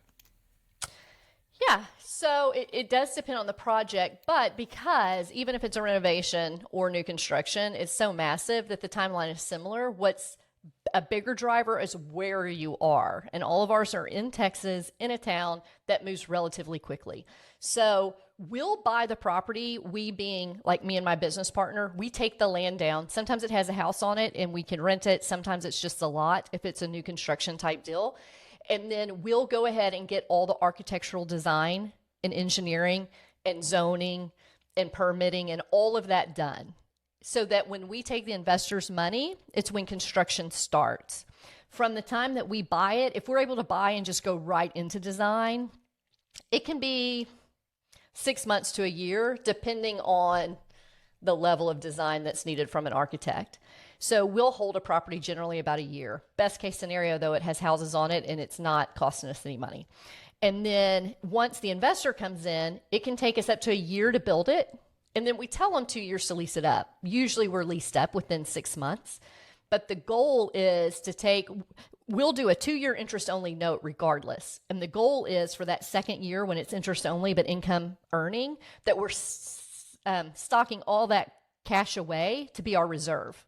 Yeah, so it does depend on the project, but because even if it's a renovation or new construction, it's so massive that the timeline is similar. What's a bigger driver is where you are, and all of ours are in Texas, in a town that moves relatively quickly. So we'll buy the property, we being like me and my business partner, we take the land down. Sometimes it has a house on it and we can rent it. Sometimes it's just a lot if it's a new construction type deal. And then we'll go ahead and get all the architectural design and engineering and zoning and permitting and all of that done. so that when we take the investor's money, it's when construction starts. From the time that we buy it, if we're able to buy and just go right into design, it can be 6 months to a year, depending on the level of design that's needed from an architect. So we'll hold a property generally about a year. Best case scenario, though, it has houses on it and it's not costing us any money. And then once the investor comes in, it can take us up to a year to build it. And then we tell them 2 years to lease it up. Usually we're leased up within 6 months. But the goal is we'll do a 2-year interest only note regardless. And the goal is for that second year when it's interest only but income earning, that we're stocking all that cash away to be our reserve.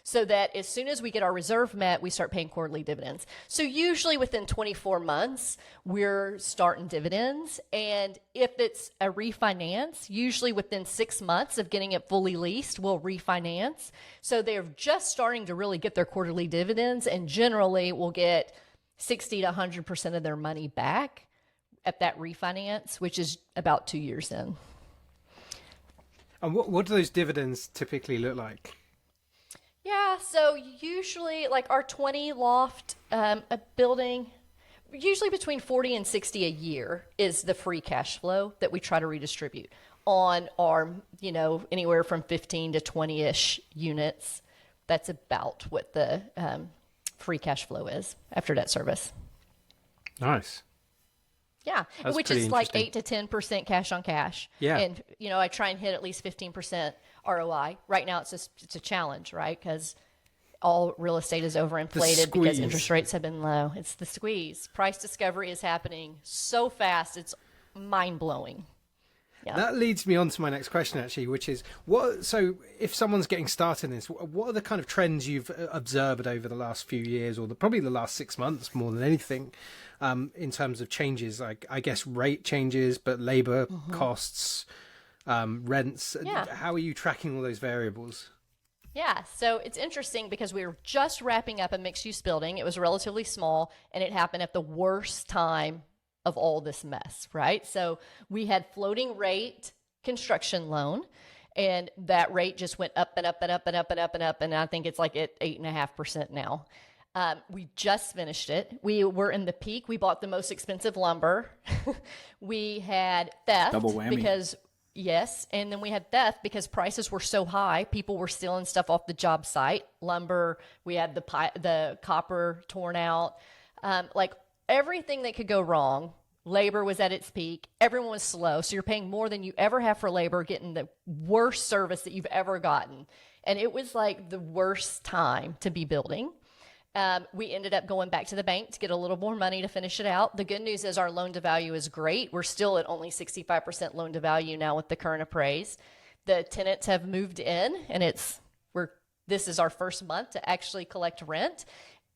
So that as soon as we get our reserve met, we start paying quarterly dividends. So usually within 24 months, we're starting dividends. And if it's a refinance, usually within 6 months of getting it fully leased, we'll refinance. So they're just starting to really get their quarterly dividends, and generally will get 60 to 100% of their money back at that refinance, which is about 2 years in. And what do those dividends typically look like? Yeah, so usually like our 20 loft a building, usually between 40 and 60 a year is the free cash flow that we try to redistribute on our, anywhere from 15 to 20-ish units. That's about what the free cash flow is after debt service. Nice. Yeah, That's which is like 8 to 10% cash on cash. Yeah. And, I try and hit at least 15% ROI. Right now, it's a challenge, right? Because all real estate is overinflated because interest rates have been low. It's the squeeze. Price discovery is happening so fast. It's mind-blowing. Yeah. That leads me on to my next question, actually, which is, so if someone's getting started in this, what are the kind of trends you've observed over the last few years, or probably the last 6 months more than anything, in terms of changes, like, I guess, rate changes, but labor costs, rents? Yeah. How are you tracking all those variables? Yeah, so it's interesting because we were just wrapping up a mixed-use building. It was relatively small, and it happened at the worst time of all this mess, right? So we had floating rate construction loan, and that rate just went up and up and up and up and up and up, and I think it's like at 8.5% now. We just finished it. We were in the peak. We bought the most expensive lumber. We had theft. Double whammy. Yes, and then we had theft because prices were so high. People were stealing stuff off the job site. Lumber, we had the copper torn out. Like everything that could go wrong. Labor was at its peak. Everyone was slow. So you're paying more than you ever have for labor, getting the worst service that you've ever gotten. And it was like the worst time to be building. We ended up going back to the bank to get a little more money to finish it out. The good news is our loan to value is great. We're still at only 65% loan to value now with the current appraise. The tenants have moved in, and this is our first month to actually collect rent,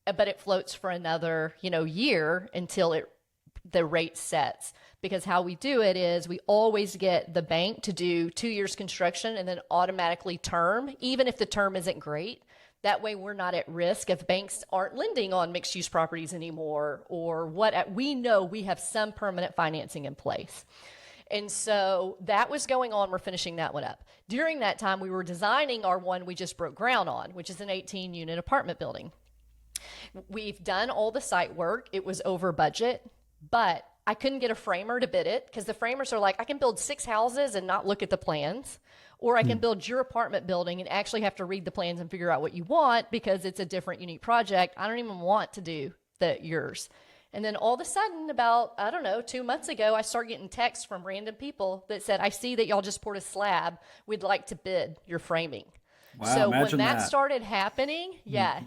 but it floats for another, year until the rate sets. Because how we do it is we always get the bank to do 2 years construction and then automatically term, even if the term isn't great. That way we're not at risk if banks aren't lending on mixed use properties anymore, or we know we have some permanent financing in place. And so that was going on. We're finishing that one up. During that time, we were designing our one we just broke ground on, which is an 18-unit apartment building. We've done all the site work. It was over budget, but I couldn't get a framer to bid it because the framers are like, I can build 6 houses and not look at the plans. Or I can build your apartment building and actually have to read the plans and figure out what you want because it's a different, unique project. I don't even want to do yours. And then all of a sudden, about, 2 months ago, I start getting texts from random people that said, I see that y'all just poured a slab. We'd like to bid your framing. Wow, so when that started happening,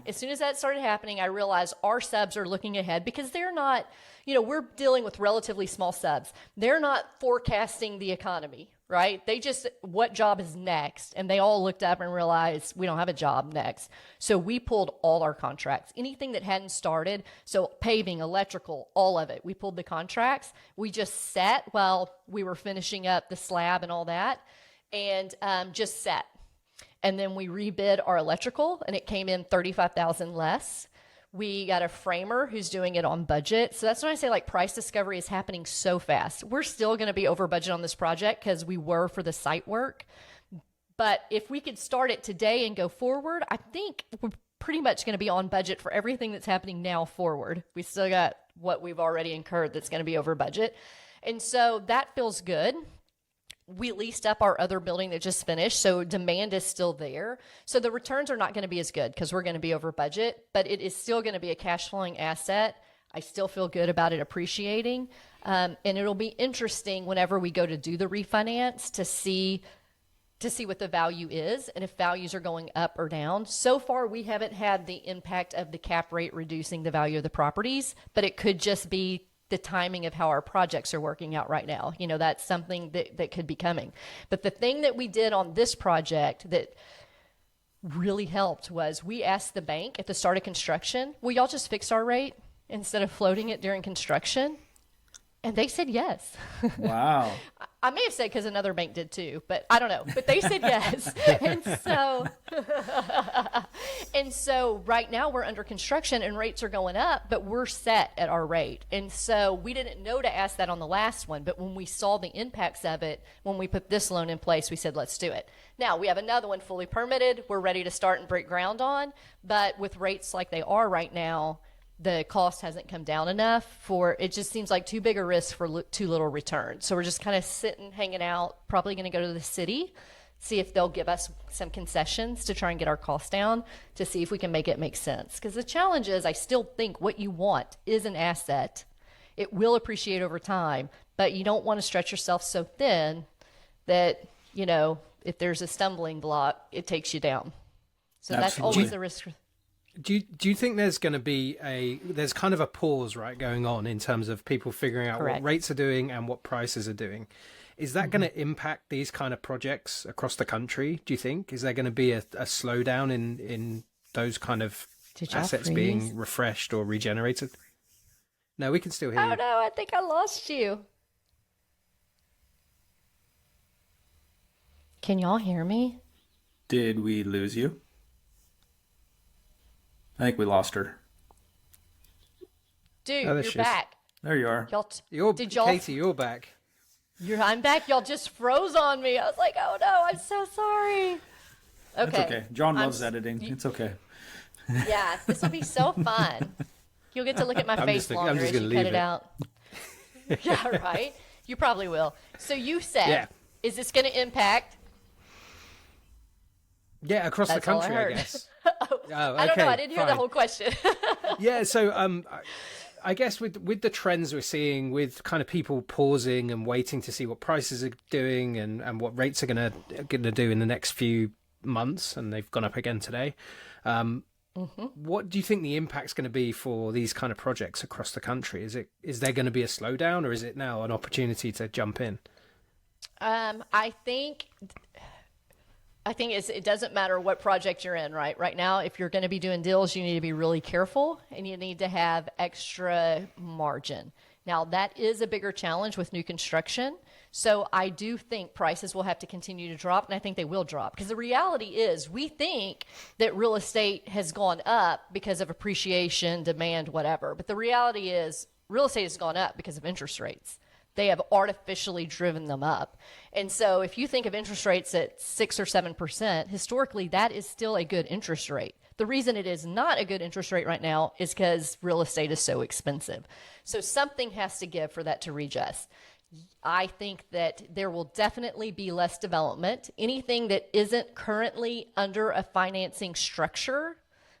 as soon as that started happening, I realized our subs are looking ahead because they're not, we're dealing with relatively small subs. They're not forecasting the economy, right? They just, what job is next? And they all looked up and realized we don't have a job next. So we pulled all our contracts, anything that hadn't started. So paving, electrical, all of it. We pulled the contracts. We just sat while we were finishing up the slab and all that, and just sat. And then we rebid our electrical, and it came in $35,000 less. We got a framer who's doing it on budget. So that's when I say like price discovery is happening so fast. We're still going to be over budget on this project because we were for the site work, But if we could start it today and go forward, I think we're pretty much going to be on budget for everything that's happening now forward. We still got what we've already incurred that's going to be over budget. And so that feels good. We leased up our other building that just finished, so demand is still there. So the returns are not going to be as good because we're going to be over budget, but it is still going to be a cash flowing asset. I still feel good about it appreciating. And it'll be interesting whenever we go to do the refinance to see what the value is and if values are going up or down. So far, we haven't had the impact of the cap rate reducing the value of the properties, but it could just be the timing of how our projects are working out right now. You know, that's something that could be coming. But the thing that we did on this project that really helped was we asked the bank at the start of construction, will y'all just fix our rate instead of floating it during construction? And they said yes. Wow. I may have said because another bank did too, but I don't know. But they said yes. And so right now we're under construction and rates are going up, but we're set at our rate. And so we didn't know to ask that on the last one, but when we saw the impacts of it, when we put this loan in place, we said, let's do it. Now we have another one fully permitted. We're ready to start and break ground on. But with rates like they are right now, the cost hasn't come down enough for it. Just seems like too big a risk for too little return. So we're just kind of sitting, hanging out, probably going to go to the city, see if they'll give us some concessions to try and get our costs down to see if we can make it make sense. Because the challenge is I still think what you want is an asset. It will appreciate over time, but you don't want to stretch yourself so thin that, you know, if there's a stumbling block, it takes you down. So Absolutely. That's always a risk. Do you think there's going to be there's kind of a pause, right, going on in terms of people figuring out Correct. what rates are doing and what prices are doing? Is that going to impact these kind of projects across the country, do you think? Is there going to be a slowdown in those kind of assets being refreshed or regenerated? No, we can still hear you. Oh no, I think I lost you. Can y'all hear me? Did we lose you? I think we lost her. Dude, Oh, there you're she is. back. There you are. Katie, you're back. I'm back. Y'all just froze on me. I was like, oh no, I'm so sorry. Okay. That's okay. John loves editing. It's okay. Yeah, this will be so fun. You'll get to look at my face longer as you cut it out. Yeah, right? You probably will. So you said, is this going to impact? Yeah, across the country, all I I heard. guess. I don't know. I didn't hear the whole question. Yeah, so I guess with the trends we're seeing, with kind of people pausing and waiting to see what prices are doing and what rates are gonna do in the next few months, and they've gone up again today. What do you think the impact's going to be for these kind of projects across the country? Is there going to be a slowdown, or is it now an opportunity to jump in? I think it doesn't matter what project you're in, right? Right now, if you're going to be doing deals, you need to be really careful and you need to have extra margin. Now, that is a bigger challenge with new construction. So I do think prices will have to continue to drop, and I think they will drop. Because the reality is we think that real estate has gone up because of appreciation, demand, whatever. But the reality is real estate has gone up because of interest rates. They have artificially driven them up. And so if you think of interest rates at 6 or 7%, historically, that is still a good interest rate. The reason it is not a good interest rate right now is because real estate is so expensive. So something has to give for that to readjust. I think that there will definitely be less development. Anything that isn't currently under a financing structure,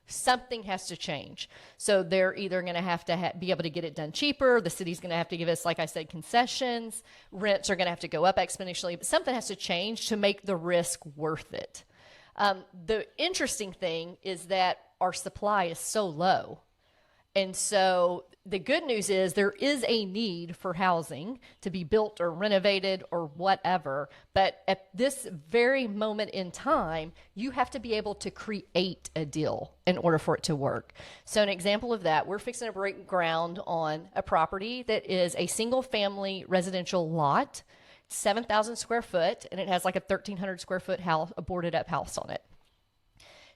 something has to change. So they're either going to have to be able to get it done cheaper. The city's going to have to give us, like I said, concessions. Rents are going to have to go up exponentially. But something has to change to make the risk worth it. The interesting thing is that our supply is so low. And so the good news is there is a need for housing to be built or renovated or whatever. But at this very moment in time, you have to be able to create a deal in order for it to work. So an example of that, we're fixing to break ground on a property that is a single family residential lot, 7,000 square foot, and it has like a 1,300 square foot house, a boarded up house on it.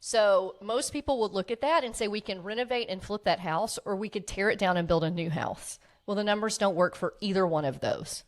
So most people would look at that and say we can renovate and flip that house, or we could tear it down and build a new house. Well, the numbers don't work for either one of those.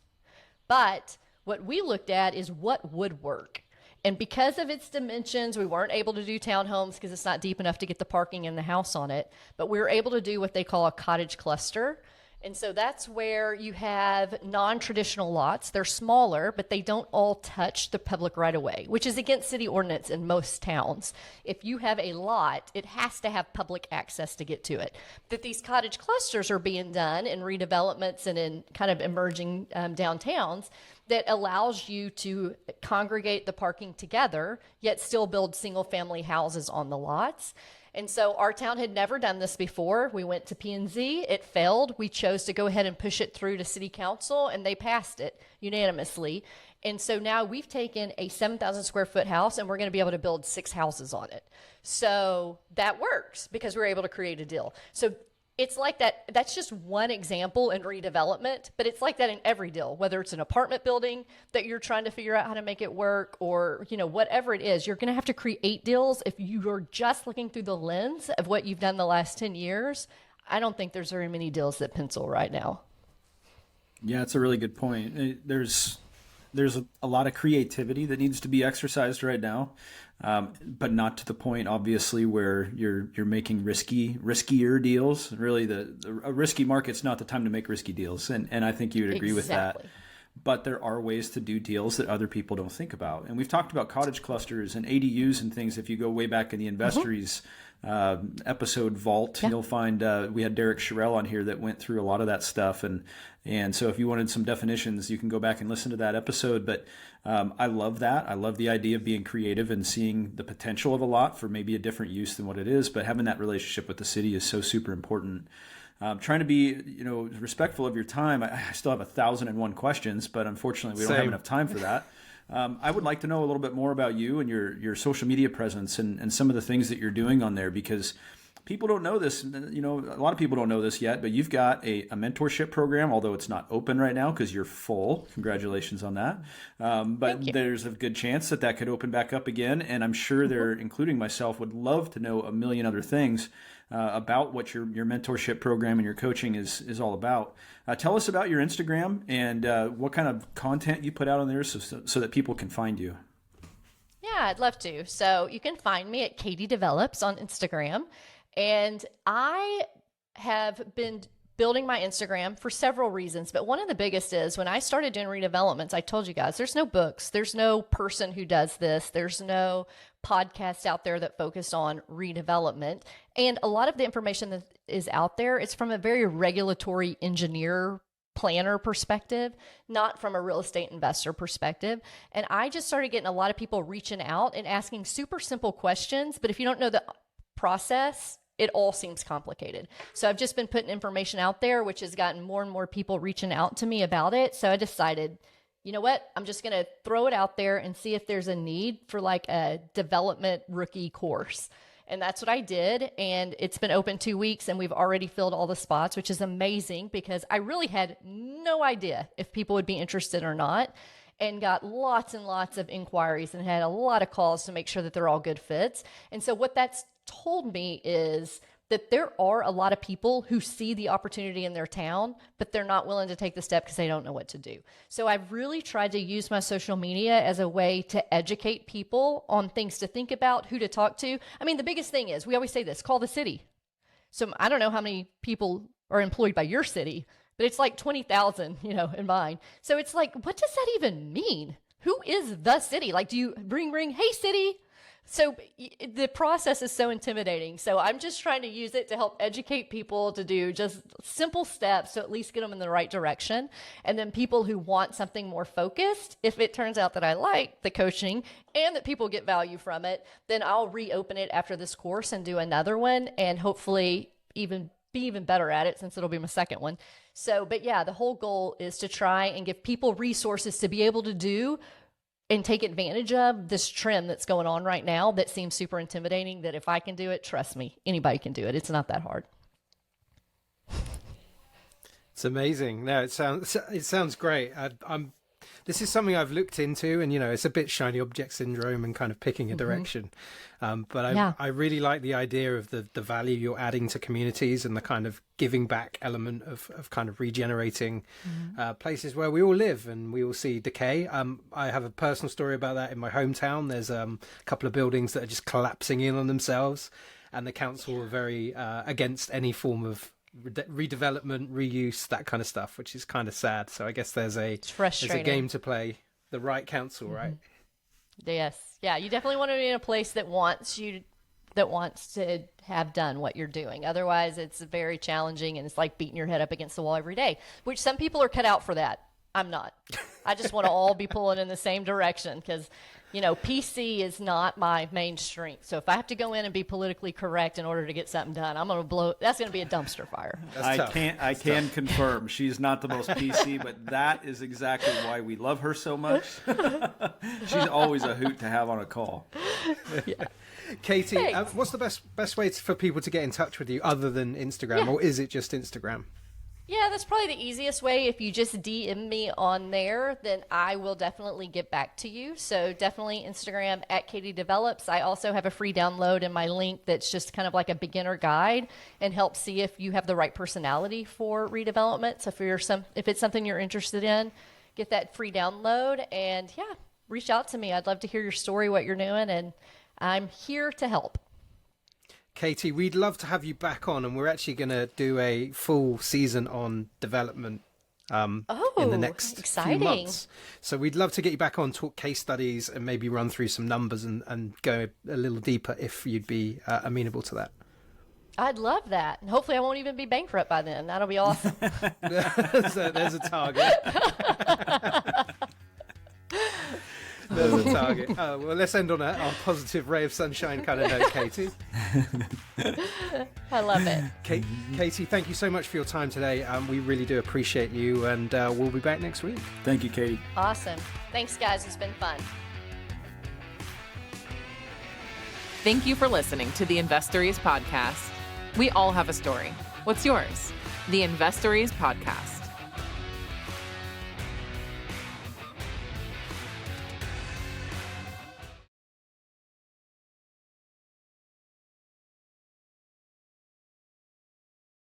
But what we looked at is what would work. And because of its dimensions, we weren't able to do townhomes because it's not deep enough to get the parking in the house on it. But we were able to do what they call a cottage cluster. And so that's where you have non-traditional lots. They're smaller, but they don't all touch the public right-of-way, which is against city ordinance in most towns. If you have a lot, it has to have public access to get to it. But these cottage clusters are being done in redevelopments and in kind of emerging downtowns that allows you to congregate the parking together, yet still build single-family houses on the lots. And so our town had never done this before. We went to P&Z, it failed. We chose to go ahead and push it through to city council, and they passed it unanimously. And so now we've taken a 7,000 square foot house and we're going to be able to build 6 houses on it. So that works because we're able to create a deal. So it's like that. That's just one example in redevelopment, but it's like that in every deal, whether it's an apartment building that you're trying to figure out how to make it work, or, you know, whatever it is, you're going to have to create deals. If you're just looking through the lens of what you've done the last 10 years, I don't think there's very many deals that pencil right now. Yeah, it's a really good point. There's a lot of creativity that needs to be exercised right now, but not to the point, obviously, where you're making riskier deals. Really, a risky market's not the time to make risky deals, and I think you would agree with that. But there are ways to do deals that other people don't think about. And we've talked about cottage clusters and ADUs and things. If you go way back in the Investories episode vault, you'll find we had Derek Sherrill on here that went through a lot of that stuff. And so if you wanted some definitions, you can go back and listen to that episode. But I love that. I love the idea of being creative and seeing the potential of a lot for maybe a different use than what it is. But having that relationship with the city is so super important. Trying to be, respectful of your time. I still have 1,001 questions, but unfortunately we don't have enough time for that. I would like to know a little bit more about you and your social media presence and some of the things that you're doing on there, because people don't know this. A lot of people don't know this yet, but you've got a mentorship program, although it's not open right now because you're full. Congratulations on that. But there's a good chance that could open back up again. And I'm sure they're, including myself, would love to know a million other things about what your mentorship program and your coaching is all about. Tell us about your Instagram and what kind of content you put out on there so that people can find you. Yeah, I'd love to. So you can find me at Katie Develops on Instagram. And I have been building my Instagram for several reasons, but one of the biggest is when I started doing redevelopments, I told you guys, there's no books, there's no person who does this, there's no podcast out there that focused on redevelopment. And a lot of the information that is out there is from a very regulatory engineer planner perspective, not from a real estate investor perspective. And I just started getting a lot of people reaching out and asking super simple questions, but if you don't know the process, it all seems complicated. So I've just been putting information out there, which has gotten more and more people reaching out to me about it. So I decided, you know what, I'm just going to throw it out there and see if there's a need for like a development rookie course. And that's what I did. And it's been open 2 weeks and we've already filled all the spots, which is amazing because I really had no idea if people would be interested or not, and got lots and lots of inquiries and had a lot of calls to make sure that they're all good fits. And so what that's told me is that there are a lot of people who see the opportunity in their town, but they're not willing to take the step because they don't know what to do. So I've really tried to use my social media as a way to educate people on things to think about, who to talk to. I mean, the biggest thing is, we always say this, call the city. So I don't know how many people are employed by your city, but it's like 20,000, in mine. So it's like, what does that even mean? Who is the city? Like, do you ring, hey city? So the process is so intimidating. So I'm just trying to use it to help educate people to do just simple steps to at least get them in the right direction. And then people who want something more focused, if it turns out that I like the coaching and that people get value from it, then I'll reopen it after this course and do another one and hopefully be even better at it since it'll be my second one. So, but yeah, the whole goal is to try and give people resources to be able to do and take advantage of this trend that's going on right now that seems super intimidating, that if I can do it, trust me, anybody can do it. It's not that hard. It's amazing. No, it sounds great. I'm This is something I've looked into, and it's a bit shiny object syndrome and kind of picking a direction. But I really like the idea of the value you're adding to communities and the kind of giving back element of kind of regenerating places where we all live and we all see decay. I have a personal story about that in my hometown. There's a couple of buildings that are just collapsing in on themselves, and the council are very against any form of redevelopment, reuse, that kind of stuff, which is kind of sad. So I guess there's a game to play. The right council, right? Yes, yeah. You definitely want to be in a place that wants to have done what you're doing. Otherwise, it's very challenging, and it's like beating your head up against the wall every day. Which some people are cut out for that. I'm not. I just want to all be pulling in the same direction because, PC is not my main strength. So if I have to go in and be politically correct in order to get something done, I'm going to blow. That's going to be a dumpster fire. I can confirm she's not the most PC, but that is exactly why we love her so much. She's always a hoot to have on a call. Yeah. Katie, what's the best way for people to get in touch with you other than Instagram, or is it just Instagram? Yeah, that's probably the easiest way. If you just DM me on there, then I will definitely get back to you. So definitely Instagram at Katie Develops. I also have a free download in my link that's just kind of like a beginner guide and helps see if you have the right personality for redevelopment. So if it's something you're interested in, get that free download and reach out to me. I'd love to hear your story, what you're doing, and I'm here to help. Katie, we'd love to have you back on, and we're actually going to do a full season on development in the next few months. So we'd love to get you back on, talk case studies, and maybe run through some numbers and go a little deeper if you'd be amenable to that. I'd love that. And hopefully I won't even be bankrupt by then. That'll be awesome. So there's a target. There's a target. Well, let's end on a positive ray of sunshine kind of note, Katie. I love it. Katie, thank you so much for your time today. We really do appreciate you, and we'll be back next week. Thank you, Katie. Awesome. Thanks, guys. It's been fun. Thank you for listening to the Investories podcast. We all have a story. What's yours? The Investories podcast.